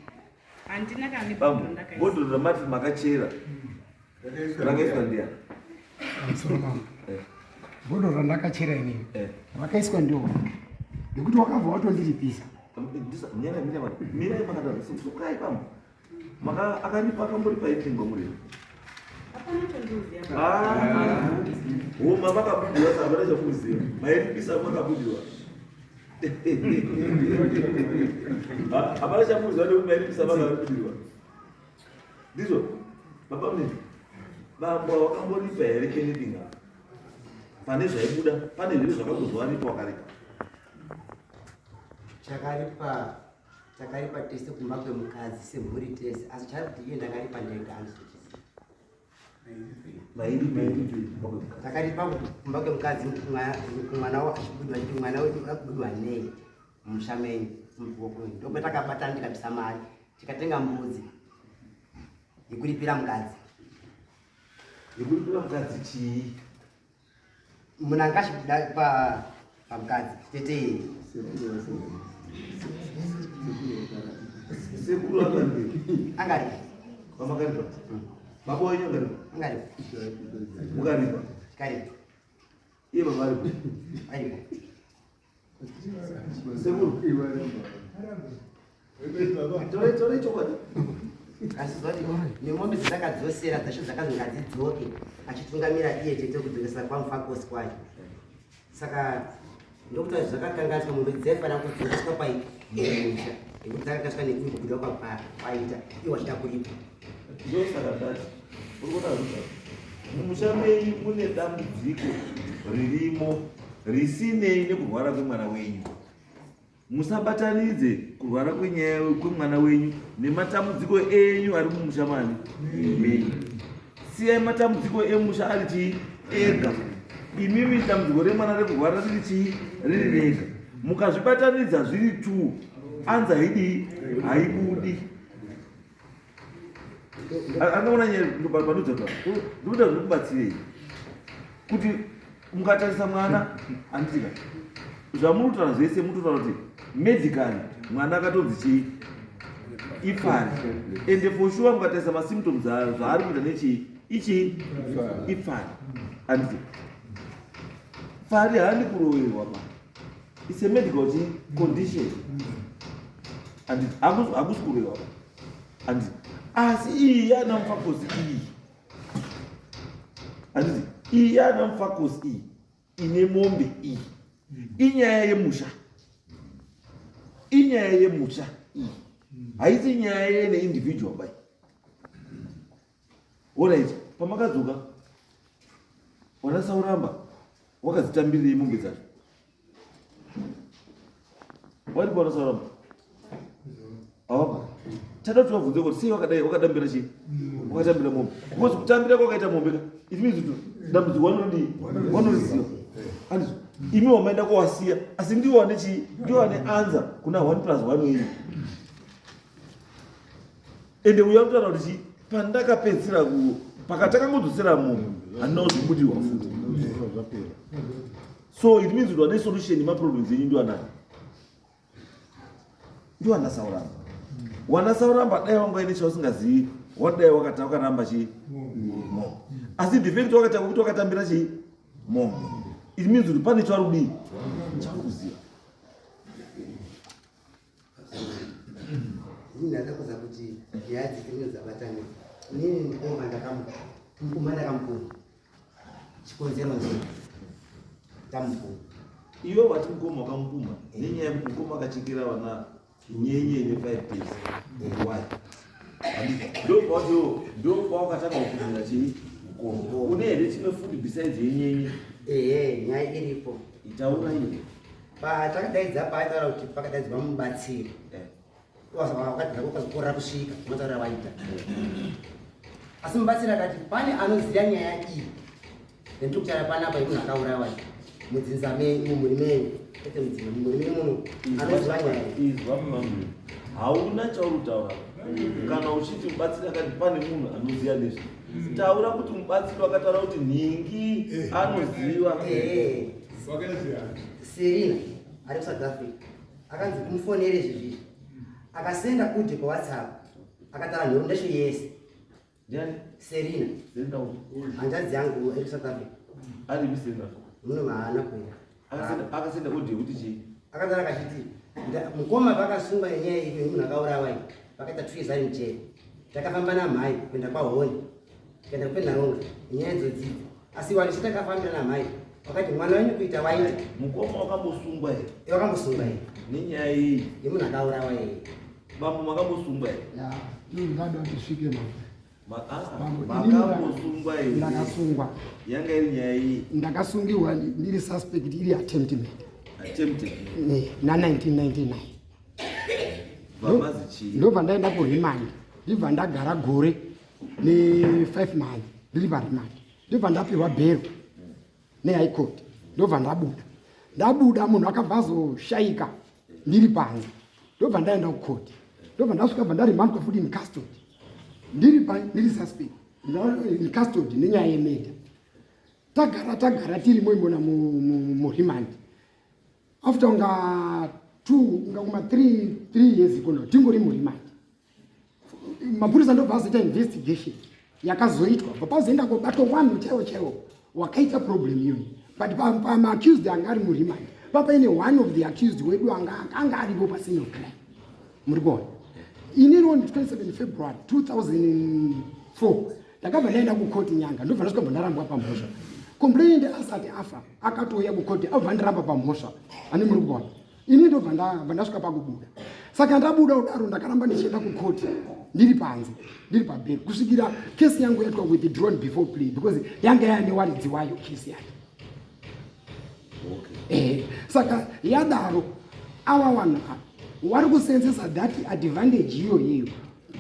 handina kane bhodhoro ndakaisa bhodhoro ramati makachera rakaiswa ndiani Soro mama. Bhodhoro randakachera inini rakaiswa ndiwo nekuti wakabva watondiripisa mirai makadasukai pamo akanipa akamboripa itingo muriro hapana chondiuziya homa makabudirwa saka hapana chakuziva mairipisa makabudirwa hapana chakuziva nekuti mairipisa makabudirwa ndizvo baba mune bamba wakamboripa here kenidinga pane zvaibuda pane zviri zvakambozwaripa wakaripa chakaripa tese kumba kwemukadzi semhuri tese asi chakuti iye ndakaripa ndega takaripa kumba kwemukadzi mwana wa achibudwa kuti mwana wedu akubudwa nei mumusha menyu muruoko ndope takabatana tikabvisa mari tikatenga mbudzi yekuripira mukadzi chii munhu anga achibuda pamukadzi tetei sekuru angaripa vamakaripa baba wenyu angaripa angaripa mukaripa tikaripa iye baba aripo aripo sekuru torai chokwadi asi zoti nemombe dzakadzosera dzasho dzakazi ngadzidzoke achitungamira iye chete kudzokesa kwamufakosi kwacho saka ndokuti zvakakanganiswa mombe dzaifanira kudzokeswa paimusha nekuti dzakakaswa nekubuda kwaita iwo achida kuripa ndosaka ndati urikuona mumusha menyu mune dambudziko ririmo risinei nekurwara kwemwana wenyu musabatanidze kurwara kwenyaya kwemwana wenyu nematambudziko enyu ari mumusha mani menyu siyai matambudziko emusha ari chii ega imimi dambudziko remwana rekurwara riri chii riri rega mukazvibatanidza zviri 2 anza haidii haibudi angaona nyaya panodzoka ndokuda zvinokubatsirei kuti mukatarisa mwana handitika zvamurutaura zvese mutotaura kuti medically mwana akatonzi chii ipfari ende for sure mukatarisa masymptoms zvaari kuita nechii ichii ipfari handiti pfari haandi kuroverwa ma it's a medical condition handiti hakusi kuroverwa ma handiti asi iyi yana mufakosi iyi handiti iyi yana mufakosi iyi ine mombe iyi inyaya yemusha iyi haisi nyaya yene individual bai alright pamakadzoka wana Sauramba wakazitambirei mombe dzacho wari pawana Sauramba awapa tada kuti wabvunze kuti sei wakadambira chii wakatambira mombe because kutambira kwakaita mombe ka it means kuti dambudziko wanoriziva handizvo imi wamaenda kwawasiya asi ndiwo ane chii ndiwo ane anza kuna 1+1 wenyu ende uya kutaura kuti chii pandakapedzisira pakatakangodzosera mombe handina kuzobudirwa futi so it means kuti wane solution yemaproblems enyu ndiwo anani ndiwo ana Sauramba wanasauramba dai wangoine chausingazivi wadai wakaramba chi mombe asi defect wakatanga kuti wakatambira chi mombe it means kuti pane chauri kudii chauri kuziva ndakakuza kuti nyaya dzimwe dzabatani inini mukoma ndakamupuma chikonzero nzee tamupuma iwe wati mukoma wakamupuma nenyaya yekuti mukoma akachekera vana nyenyenye 5 days why ndo paukatanga kupumira chii mukoma une here chimwe futi besides yenyenye nyaya iripo itaura iye patakadaidza paataura kuti pakadaidzwa mubatsiri wakazokora kusvika mataura waita asi mubatsiri akati pane anoziva nyaya iyi nendiri kutaura panapa imunhu akaurawa mudzinza mumhuri menyu ete mudzinza mumhuri menyu muno anoziva nyaya izwa mumamuri hauna chauri kutaura kana uchiti mubatsiri akati pane munhu anoziva nezvi taura kuti mubatsiri wakataura kuti nhingi anoziva Serena ari kuSouth Africa akanzi kumufonere zvizvi akasenda kudhi paWhatsApp akataura nhorondesho yese ndiani Serena hanzvadzi yangu iri kuSouth Africa ari misena muno maana kuenda akasenda kudhi kuti chii akataura akachiti mukoma pakasungwa nenyaya iyi munhu akaurawa pakaita 2 years ari muchena takafamba namhai kuenda kwaHoni kuenda kupenharonga nenyaya idzodzidzi asi wanishi takafambira namhai wakati mwana wenyu kuita waita mukoma wakambosungwa here wakambosungwa here nenyaya iyi yemunhu akaurawa here bambo makambosungwa here ndada ndisvike makambosungwa here ndakasungwa yanga iri nyaya iyi ndakasungiwa ndiri suspect iri attempted na1999 vamazi chii ndobva ndaenda kuremand ndibva ndagara gore ne5 months ndiri paremand ndibva ndapiwa bhero nehigh court ndobva ndabuda munhu akabva azoshayika ndiri panze ndobva ndaenda kukoti ndobva ndasvika bva ndarimandwa futi in custody ndiri suspect in custody nenyaya yemedha tagara tiri moimona muremand after unga kuma 3 years ikono tingori muremand mapurisa ndobva azoita investigation yakazoitwa bva pazoenda kobatwa 1 chaiwo wakaita problem iyoyi but pamaccused anga ari muremand papaine one of the accused wedu anga aripo pascene of crime muri kuona inini on 27 February 2004 ndakabva ndaenda kukoti nyanga ndobva ndasvika ndarambwa pamhosva complainant asati afa akatouya kukoti abva ndiramba pamhosva ani muri kuona ini ndobva ndasvika pakubuda saka ndabuda udaro ndakaramba ndichienda kukoti ndiri panze ndiri pabheri kusvikira kesi yangu yaitwa withdrawn before plea because yanga yaane waridzi wayo kesi yacho saka yadaro ava vanhu wari kusenzesa that advantage iyoyeyo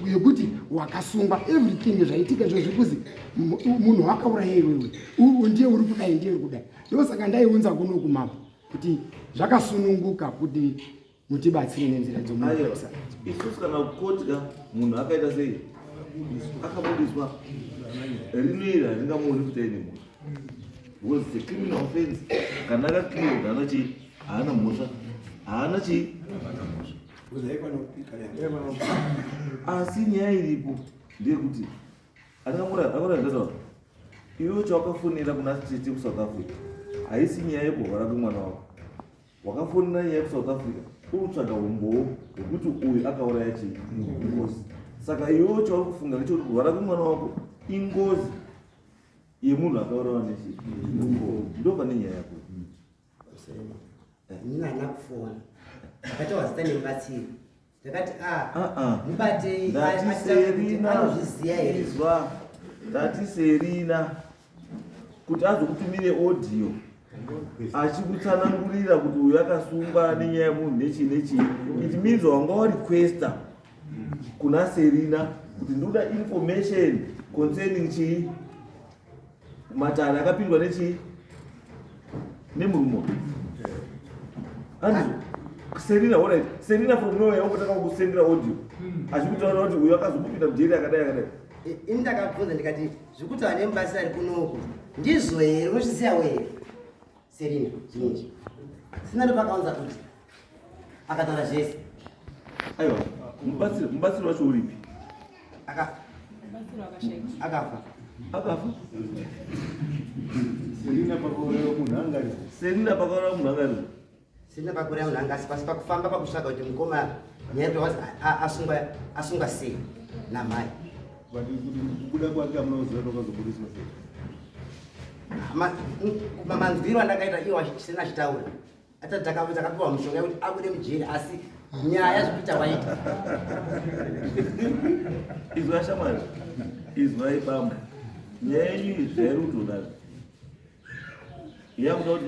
yekuti wakasungwa everything zvaitika izvo zvikuzi munhu wakauraya iwewe ndiye uri kudai ndiye uri kudai ndosaka ndaiunza kuno kumapo kuti zvakasununguka kuti mutibatsire nenzira dzomuasa isusu kana kukotya munhu akaita sei akabudiswa rinwiri haringamuoni kuti aine munhu because the criminal offense kana akacleared haana chii haana mhosva haana chii asi nyaya iripo ndeyekuti akandaataura iwe chawakafonera kuna tete kuSouth Africa haisi nyaya yekurwara kwemwana wako wakafonera nyaya yekuSouth Africa urutsvaga umbowo hwekuti uyu akauraya chii ngozi saka iwewo chauri kufunga ngechekuti kurwara kwemwana wako ingozi yemunhu akaurawa nechii ndo pane nyaya yako nini haana kufona ndakataura zita nemubatsiri ndakati mubatei anozviziya here izwa ndati Serena kuti azokutumire audio achikutsanangurira kuti uyu akasungwa nenyaya yemunhu nechi it means wanga warequesta kuna Serena kuti ndoda information concerning chii matare akapindwa nechii nemurumo Serena alright Serena from nowhere wakataka kusendera audio achikutaura kuti uyu akazokupinda mujeri akadai ini ndakabvunza ndikati zvekutaura nemubatsiri ari kunoku ndizvo here unozviziyawo here Serena zvinizvi sina ndopakaunza kuti akataura zvese aiwa mubatsiri wacho uripi? Akafa. Akafa? Serina pakauraya munhu angarira. Serina pakauraya munhu angarira. Sina pakuraya munhu anga asi pakufamba pakutsvaga kuti mukoma nyaya asungwa sei namai. Kuti kubuda kwake amunoziva kwakazobudiswa sei? Manzwiro andakaita iwo sina achitaura. Ata takapiwa mushonga yekuti abude mujeri asi nyaya zvekuita waita. Izwa shamwari, izwai bamba. Nyaya yenyu zverudo dai. Yakuda kuti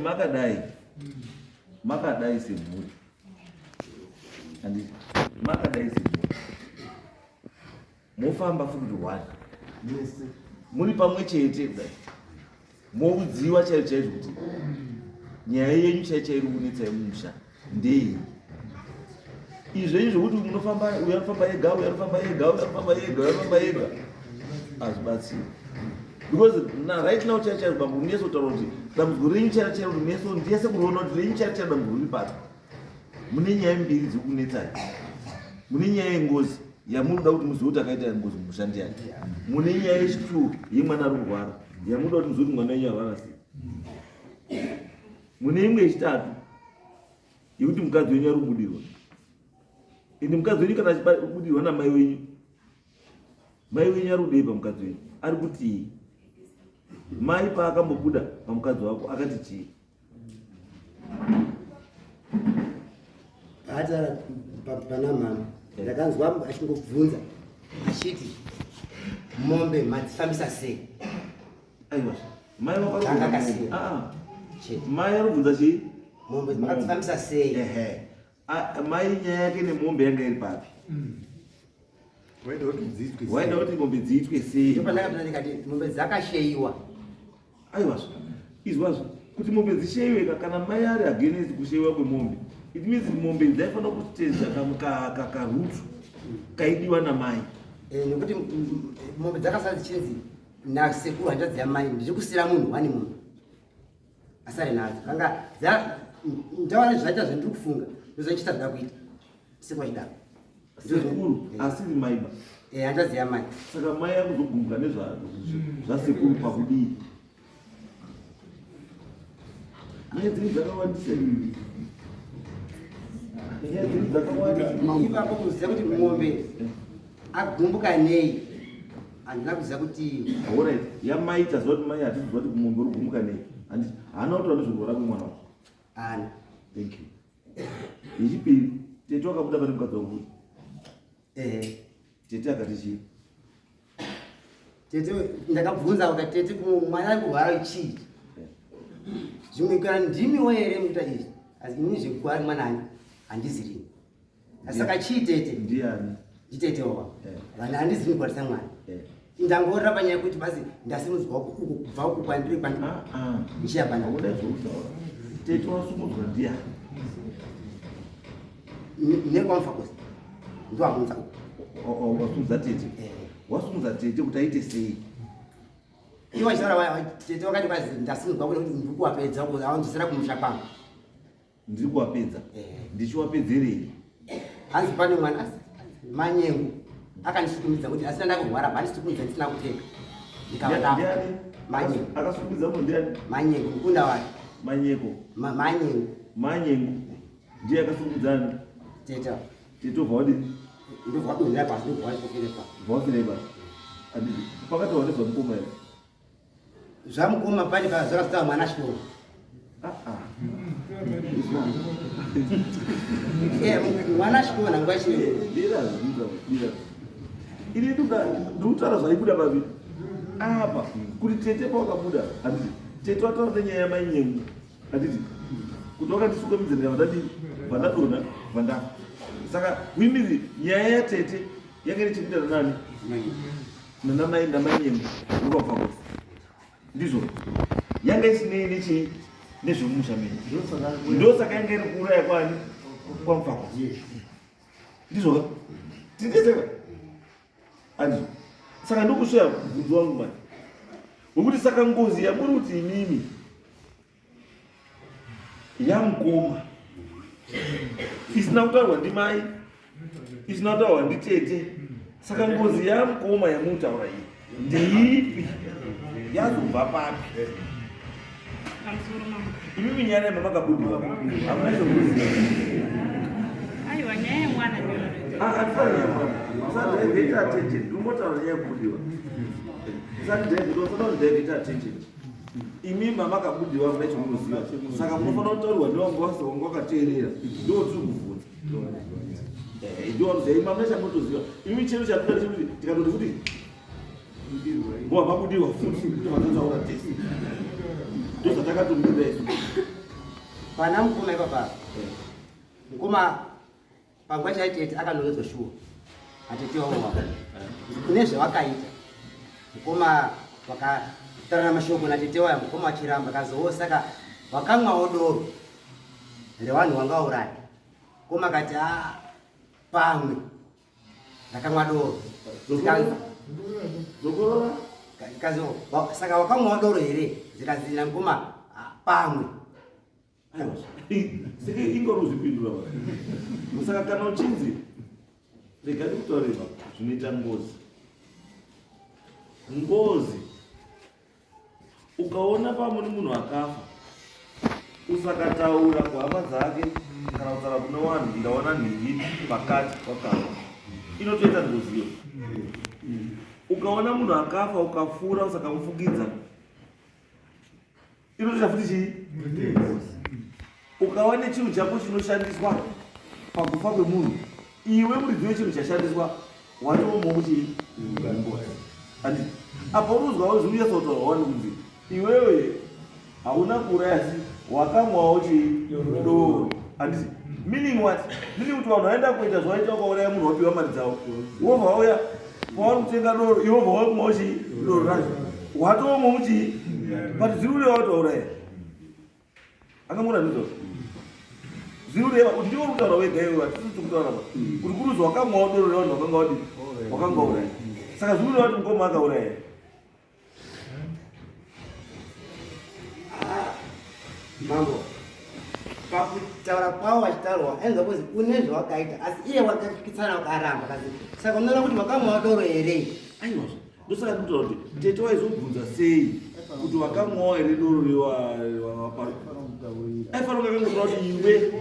makadai semhuri. Handiti, makadai semhuri. Mofamba futi 1. Muri pamwe chete kudai. Moudziwa chaizvo kuti nyaya yenyu chairi kunetsai mumusha ndei. Izvi zvokuti munofamba uyafamba yega azvibatsiri. Because right now chairi bambo muneso taura kuti dambudziko renyu chairi muneso ndiyese kuona kuti renyu chairi dambudziko riri pato. Mune nyaya mbiri dziri kunetsai. Mune nyaya yengozi yamunoda kuti muzive kuti akaita ngozi mumusha ndiani. Mune nyaya yechipfuwo yemwana ari kurwara yamunoda kuti muzive kuti mwana wenyu arwara sei. Mune imwe yechitatu yekuti mukadzi wenyu ari kubudirwa. Ende mukadzi wenyu kana achibudirwa namai wenyu, mai wenyu ari kudei pamukadzi wenyu, ari kuti mai paakambobuda pamukadzi wako akati chii? Hata pana mama ndakanzwa achingobvunza achiti mombe madzifambisa sei. Aiwa, mai wako akakasiya. Mai ari kubvunza chii? Mombe makadzifambisa sei. Ehe. Mai nyaya yake nemombe yanga iri papi? Waida kuti mombe dziitwe sei? Ndopandakapinda ndikati mombe dzakasheyiwa. Aiwa, izwazvo kuti mombe dzisheiwe kana mai ari against kusheyiwa kwemombe. It means mombe dzaifanira kutedza karutu kaidiwa namai. Nekuti mombe dzakasara dzichinzi nasekuru hanzvadzi yamai ndichikusira munhu wani munhu asari nadzo kanga ndawana zvaita zvandiri kufunga ndozochita zvoda kuita sekwachidaro sekuru asiri maiba hanzvadzi yamai. Saka mai akuzogumuka nezvasekuru pakudii. Nyaya dziri dzakawandisa ipapo kuziva kuti mombe agumbuka nei handina kuziva kuti alright yamai taziva kuti mai hatiziva kuti mombe uri kugumuka nei. Handiti haana kutaura nezvekurwara kwemwana wako. ana. Thank you. Yechipiri tete wakabuda pane mukadzi wangu. Tete akati chii? Tete ndakabvunza kuti tete mwana ari kurwara chii. Zvimwe kana ndimiwo here muita izvi asi inini zvekukwari mwana handizivi. Saka chii tete? Ndiani? Nditete wako. Vanhu handizivi kugwarisa mwana. Ndangorira panyaya yekuti basi ndasimudzwa kubva uku kwandiri ndichiya pana. Unoda zvokutaura. Tete wasumudzwa ndiani? Nekwamfakosi ndo amunza uku. Wasumudza tete? Wasumudza tete kuti aite sei? Iwo achitaura tete wakati kwazi ndasimudzwa kuti ndiri kuwapedza awanzosera kumusha kwangu. Ndiri kuwapedza? Ndichiwapedzerei? Hanzi pane mwana manyengu akandisukumidza kuti asina ndakurwara bandisukumidza ndisina kupfeka. Ndikavanda manyengu. Akasukumidza munhu ndiani? Manyengu mukunda wake. Manyeko? Manyengu. Manyengu ndiye akasukumidzani? Tete. Tete ubva wadini? Ndobva kudhira pasi ndobva wafirepa. Wafirepa? Handiti pakati wanezva mukoma here? Zvamukoma pane pazvakasita mwana chikoro. Mwana chikoro nanguva chine. Ini ndikutaura zvaibuda pavi apa kuti tete pawakabuda handiti tete wataura nenyaya yamanyengu handiti kuti wakandisukumidza ndikavandadii vandadona vandafa. Saka wimiri nyaya yatete yanga ichipindana nani? Nanamai namanyengu ukabva kuti ndizvo yanga isinei nechii nezvemumusha menyu. Ndosaka yanga iri kuuraya kwani kwamufako ndizvoka tindeseka andizvo. Saka ndokusvera mubvunzo wangu mani wekuti saka ngozi yamuri kuti imimi yamukoma isina kutaurwa ndimai isinotaura nditete. Saka ngozi yamukoma yamutaura iyi ndeipi, yazobva papi? Pamusoro mama. Imimi nyaya yamamakabudiwa hamuna chokuziva. Aiwa, nyaya yemwana ndiyo. Sadhaivheta attention, ndinotaura nyaya yekubudiwa. Sadhaivheta attention. Imi mamakabudiwa hamuna chokuziva. Saka munofanira kutaurirwa nevangawasa vanga vakateerera. Ndo tiri kuvhunza. Ndoziva imamuna chamunotoziva. Imi chero chatoda chekuti tikatoti kuti mabudiwa futi kuti vanotaura tesi. Ndozvatakatomira isu. Pana mukoma ipapa. Mukoma panguva chaitete akanongedzwa shuwa. Atete wavo kune zvavakaita. Mukoma wakataura mashoko natete waya, mukoma achiramba kazowo, saka wakamwawo doro revanhu vangauraya. Mukoma akati pamwe ndakamwa doro. Zokorora? Kazo saka wakamwawo doro here? Zikazina mukoma pamwe. Saka ingoruzvipindura saka kana uchinzi rega ndikutaurira zvinoita ngozi. Ukaona pamwe munhu akafa usakataura kuhama dzake kana kutaura kune vanhu ndaona nhindi pakati kwakafa, inotoita ngoziyo. Ukaona munhu akafa ukafura usakamufukidza, inotoita futi chii? Ukaona chinhu chako chinoshandiswa pakufa kwemunhu, iwe muridzi wechinhu chashandiswa watomo kuti andi apo unozwawo zviuya sotaura wani kunzi iwewe hauna kuuraya asi wakamwawo chidoro. Handisi meaning what? Meaning kuti vanhu vaenda kuita zvawaita ukauraya munhu wapiwa mari dzavo, wobva wauya pavari kutenga doro, iwe wobva wakumwawo chidoro racho, watomo muchi but zviureva watauraya akamura ndizvo zviureva kuti ndiwo kutaura wega iwe hatisi tikutaura kuti kuruzi wakamwawo doro revanhu vakanga wadi wakanga uraya. Saka zviureva kuti mukoma akauraya. Mambo pakutaura kwavo vachitaurwa ainza kuzi une zvawakaita, asi iye wakafikitsana wakaramba kasi. Saka unoona kuti wakamwawo doro here? Aiwa, ndosaka ndinotaura kuti tete waizobvunza sei kuti wakamwawo here doro rewapari. Aifanira kunge kuti iwe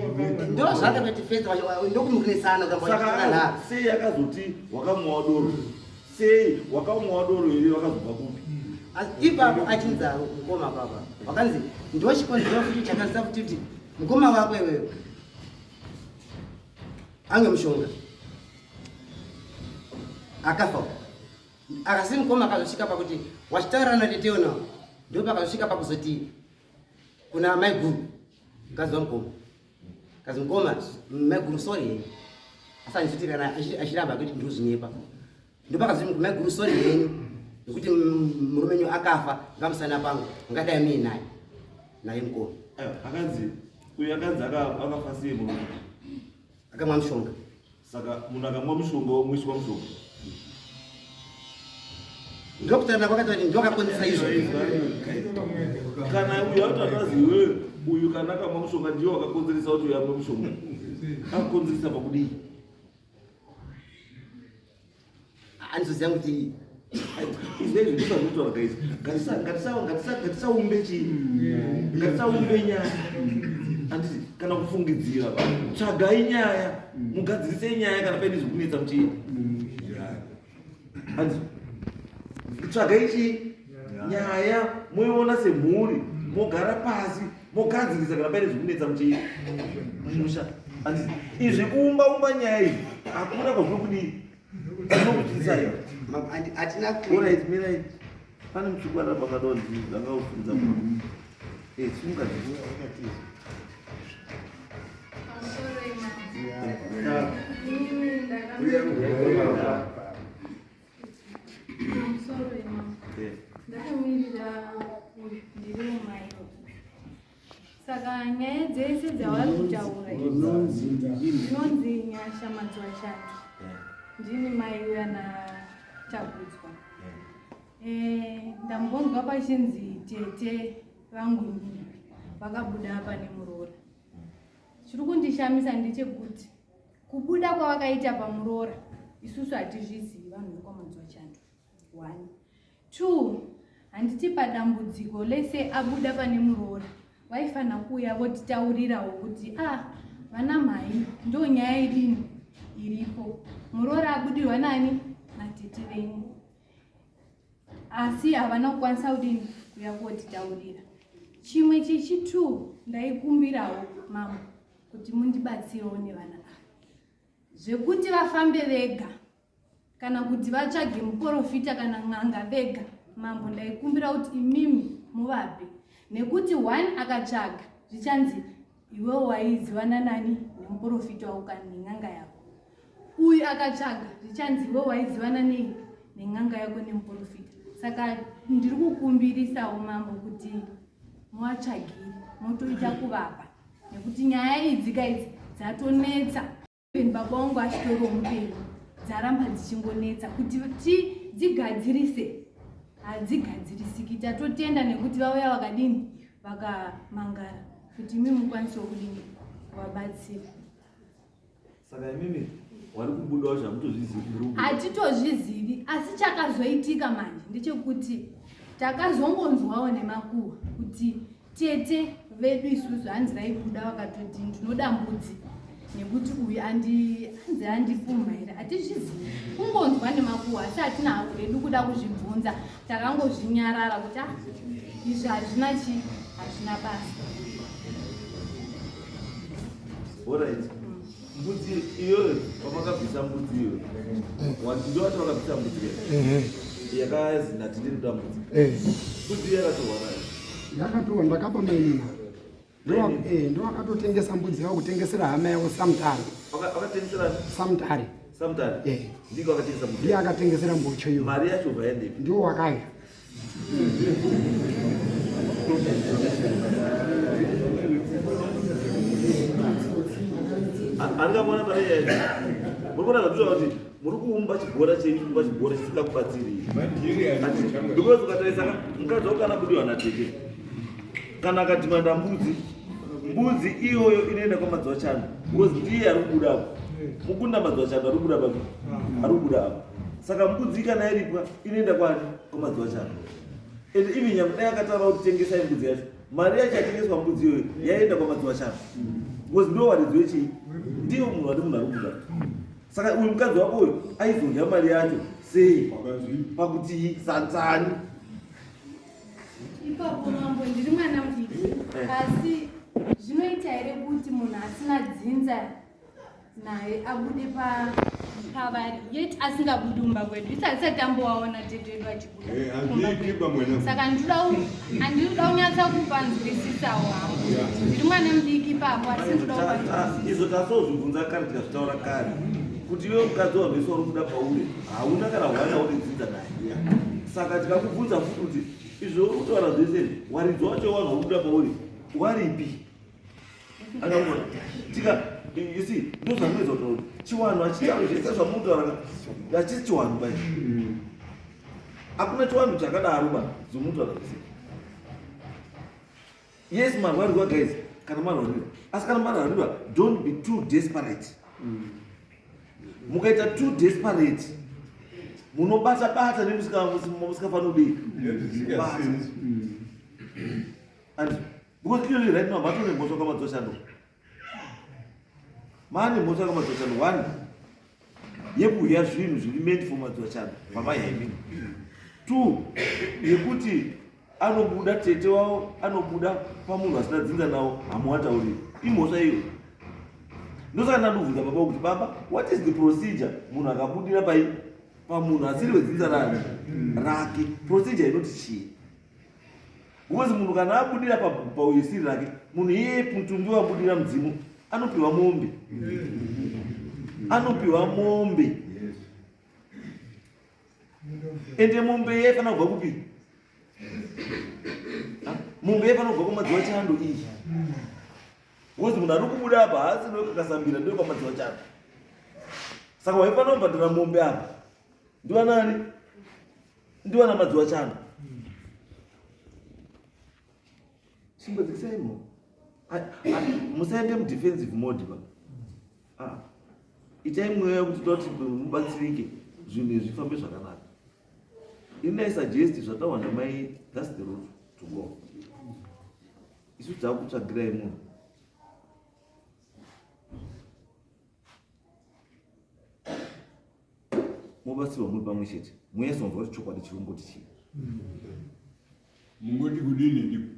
ndo zvakatifesa ndokumukirisana saka sei akazoti wakamwawo doro, sei wakamwawo doro here wakazobva kupi? asi ipapo achinza mukoma papa wakanzi ndo chikonzero futi chakaisa futi kuti mukoma wako iwewe ange mushonga akafa. Akasi mukoma akazosvika pakuti wachitaura natetewo nawo, ndo pakazosvika pakuzoti kuna maiguru mukadzi mukoma kazi mukoma maiguru sorry asanizuti kana achiramba kuti ndozvinyepa, ndo pakazoti maiguru sorry henyu nekuti murume wenyu akafa ngamusana pangu ngadai mii naye mukoma. Akanzi uyu akanzi akafa sei murume? Akamwa mushonga. Saka munhu akamwa mushonga womwiswa mushonga ndokutana kwakati kuti ndokakonzesa izvo. Kana uyu autazi iwewe uyu kana akamwa mushonga ndiwo akakonzeresa kuti uyu amwe mushonga, akakonzeresa pakudii? Andizoziva kuti izvezvi ndozvazvinotaura guys, ngatisaumbe chii, ngatisaumbe nyaya. Handiti kana kufungidzira, tsvagai nyaya, mugadzirise nyaya kana paine zvokunetsa muchii. Handiti tsvagai chii nyaya, moiona semhuri, mogara pasi, mogadzirisa kana paine zvokunetsa muchii mumusha. Handiti izvi kuumba nyaya izvi hakuna kwazvinokudii zvinokutyisa iwe. atina Alright, mirai. Pane muchikwana pakadao ndanga ufunza munhu. Simuka dzikati. Saka nyaya dzese dzavari kutaura dzinonzi nyashamadziwa chando. Ndini mai uyana chagudzwa. Ndambonzwa pachinzi tete vangu ndini vakabuda apa nemuroora. Chiri kundishamisa ndechekuti kubuda kwavakaita pamuroora isusu hatizvizivi vanhu vekwaManzwa Chando 1. 2 handiti padambudziko lese abuda pane muroora vaifanira kuuya votitaurirawo kuti vana mhai ndo nyaya idini iripo, muroora abudirwa nani natete venyu, asi havana kukwanisa kudini kuuya kotitaurira. Chimwe chechi2 ndaikumbirawo mambo kuti mundibatsirewo nevana ava zvekuti vafambe vega kana kuti vatsvage muprofita kana n'anga vega. Mambo ndaikumbira kuti imimi muvape, nekuti 1 akatsvaga zvichanzi iwewo waiziwana nani nemuprofita wako kana nen'anga yako, uyu akatsvaga zvichanzi iwewo waiziwana nei nen'anga yako nemuprofita. Saka ndiri kukumbirisawo mambo kuti muvatsvagire motoita kuvapa, nekuti nyaya idzi kaidzi dzatonetsa. Baba vangu achitoriwo mupenyu dzaramba dzichingonetsa kuti dzigadzirise hadzigadzirisiki. Tatotenda nekuti vauya vakadini vakamangara kuti imi mukwanisewo kudini kuvabatsira. Saka imimi wari kubudawo zvamutozvizivi? Hatitozvizivi, asi chakazoitika manje ndechekuti takazongonzwawo nemakuhwa kuti tete vedu isusu hanzi raibuda vakatoti ndinoda mbudzi nekuti uyu hanzi handipumhaira. Hatizvizivi, kungonzwa nemakuhwa asi hatina hako redu kuda kuzvibvunza. Takangozvinyarara kuti izvi hazvina chi, hazvina basa. Alright. Mbudzi iyoyo pamakabvisa mbudzi iyoyo ndo vati vakabvisa mbudzi yakazi nati ndinoda mbudzi. Mbudzi yakatorwa nayo yakatorwa ndakapa mainina ndo akatotengesa mbudzi yavo kutengesera hama yavo Samutare. Samutare ndiko akatengesa mbudzi, ndiye akatengesera mbocho iyo. mari yacho vaendepi? Ndio wakaya angamona mari yacho. Muri kuona zvatuva kuti muri kuumba chibhora cheimba chibhora chisingakubatsiri. Ndikozi ukatarisa mukadzi wako kana budiwa natete kana akadhimanda mbudzi iyoyo inoenda kwaManzwa Chando because ndiye ari kubudapo mukunda Manzwa Chando ari kubuda papi, ari kubuda apo. Saka mbudzi kana iripwa inoenda kwani? kwaManzwa Chando. And even nyamudai akataura kuti tengesai mbudzi yacho, mari yacho yatengeswa mbudzi iyoyo yaenda kwaManzwa Chando because ndo waridzo wechii, ndiyo munhu wati munhu ari kubuda. Saka uyu mukadzi wako uyu aizodya mari yacho sei pakuti satsani? Ipapo mambo ndiri mwana mudiki, asi zvinoita here kuti munhu asina dzinza naye abude pavari yeti asingabudi mumba kwedu? Isati tambowaona tete wedu achibuda. Saka handinoda kunyatsa kupanzwisisawo hangu. Ndiri mwana mudiki ipapo asi ndoda kupanzwisisa. Izvo tasozvibvunza kare tikazvitaura kare kuti iwe mukadzi wamhesi wari kubuda pauri hauna kana hwana waudzinza naye. Saka tikakubvunza futi kuti izvo uri kutaura zvese waridzo wacho wanhu wakubuda pauri waripi? Akaona tika isi ndo zvanoedza kutaura kuti chiwanhu hachitauri zvese zvamutaura hachisi chiwanhu bai. Hakuna chiwanhu chakadaro ba zvomutaura zvese. Yes, marwarirwa guys, kana marwarirwa. Asi kana marwarirwa, don't be too desperate. Mukaita too desperate, munobata nemusingafanira kudii bata. And because clearly right now matone mboso kwaManzwa Chando. Mane mboso kwaManzwa Chando 1 yekuya zvinhu zviri meant for Manzwa Chando pamayaimini. 2 yekuti anobuda tete wavo anobuda pamunhu asina dzinza nawo hamuwatauriri imhosva iyo. Ndosaka ndandobvunza baba kuti baba, what is the procedure munhu akabudira pamunhu asiri wedzinza rake? Procedure inoti chii? Because munhu kana abudira pauisiri rake, munhu iyeye mutumbi wabudira mudzimu anopiwa mombe. Anopiwa mombe. Ende mombe iye kana kubva kupi? Mombe iye kana kubva kwaManzwa Chando iyi. Because munhu ari kubuda apa haasi nokakasambira ndo kwaManzwa Chando. Saka waifanira kubhadhara mombe apa ndiwanani? Ndiwana Manzwa Chando. Chimbodzisaimo musaende mudefensive mode ba. itai mweya kuti toti mubatsirike zvinhu izvi zvifambe zvakanaka. Ini suggest zvataura namai, that's the route to go. Isu takutsvagirai munhu mobatsirwa muri pamwe chete, munyasa kunzwa kuti chokwadi chiri kumboti chii. Mungoti kudini ndipo.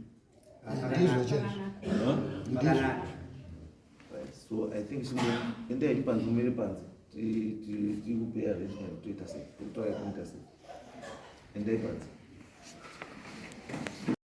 Ndizvo chaizvo. Vakanaka. Right. So I think endai panze umere panze tikupe arrangement toita sei, totaura kuita sei, endai panze.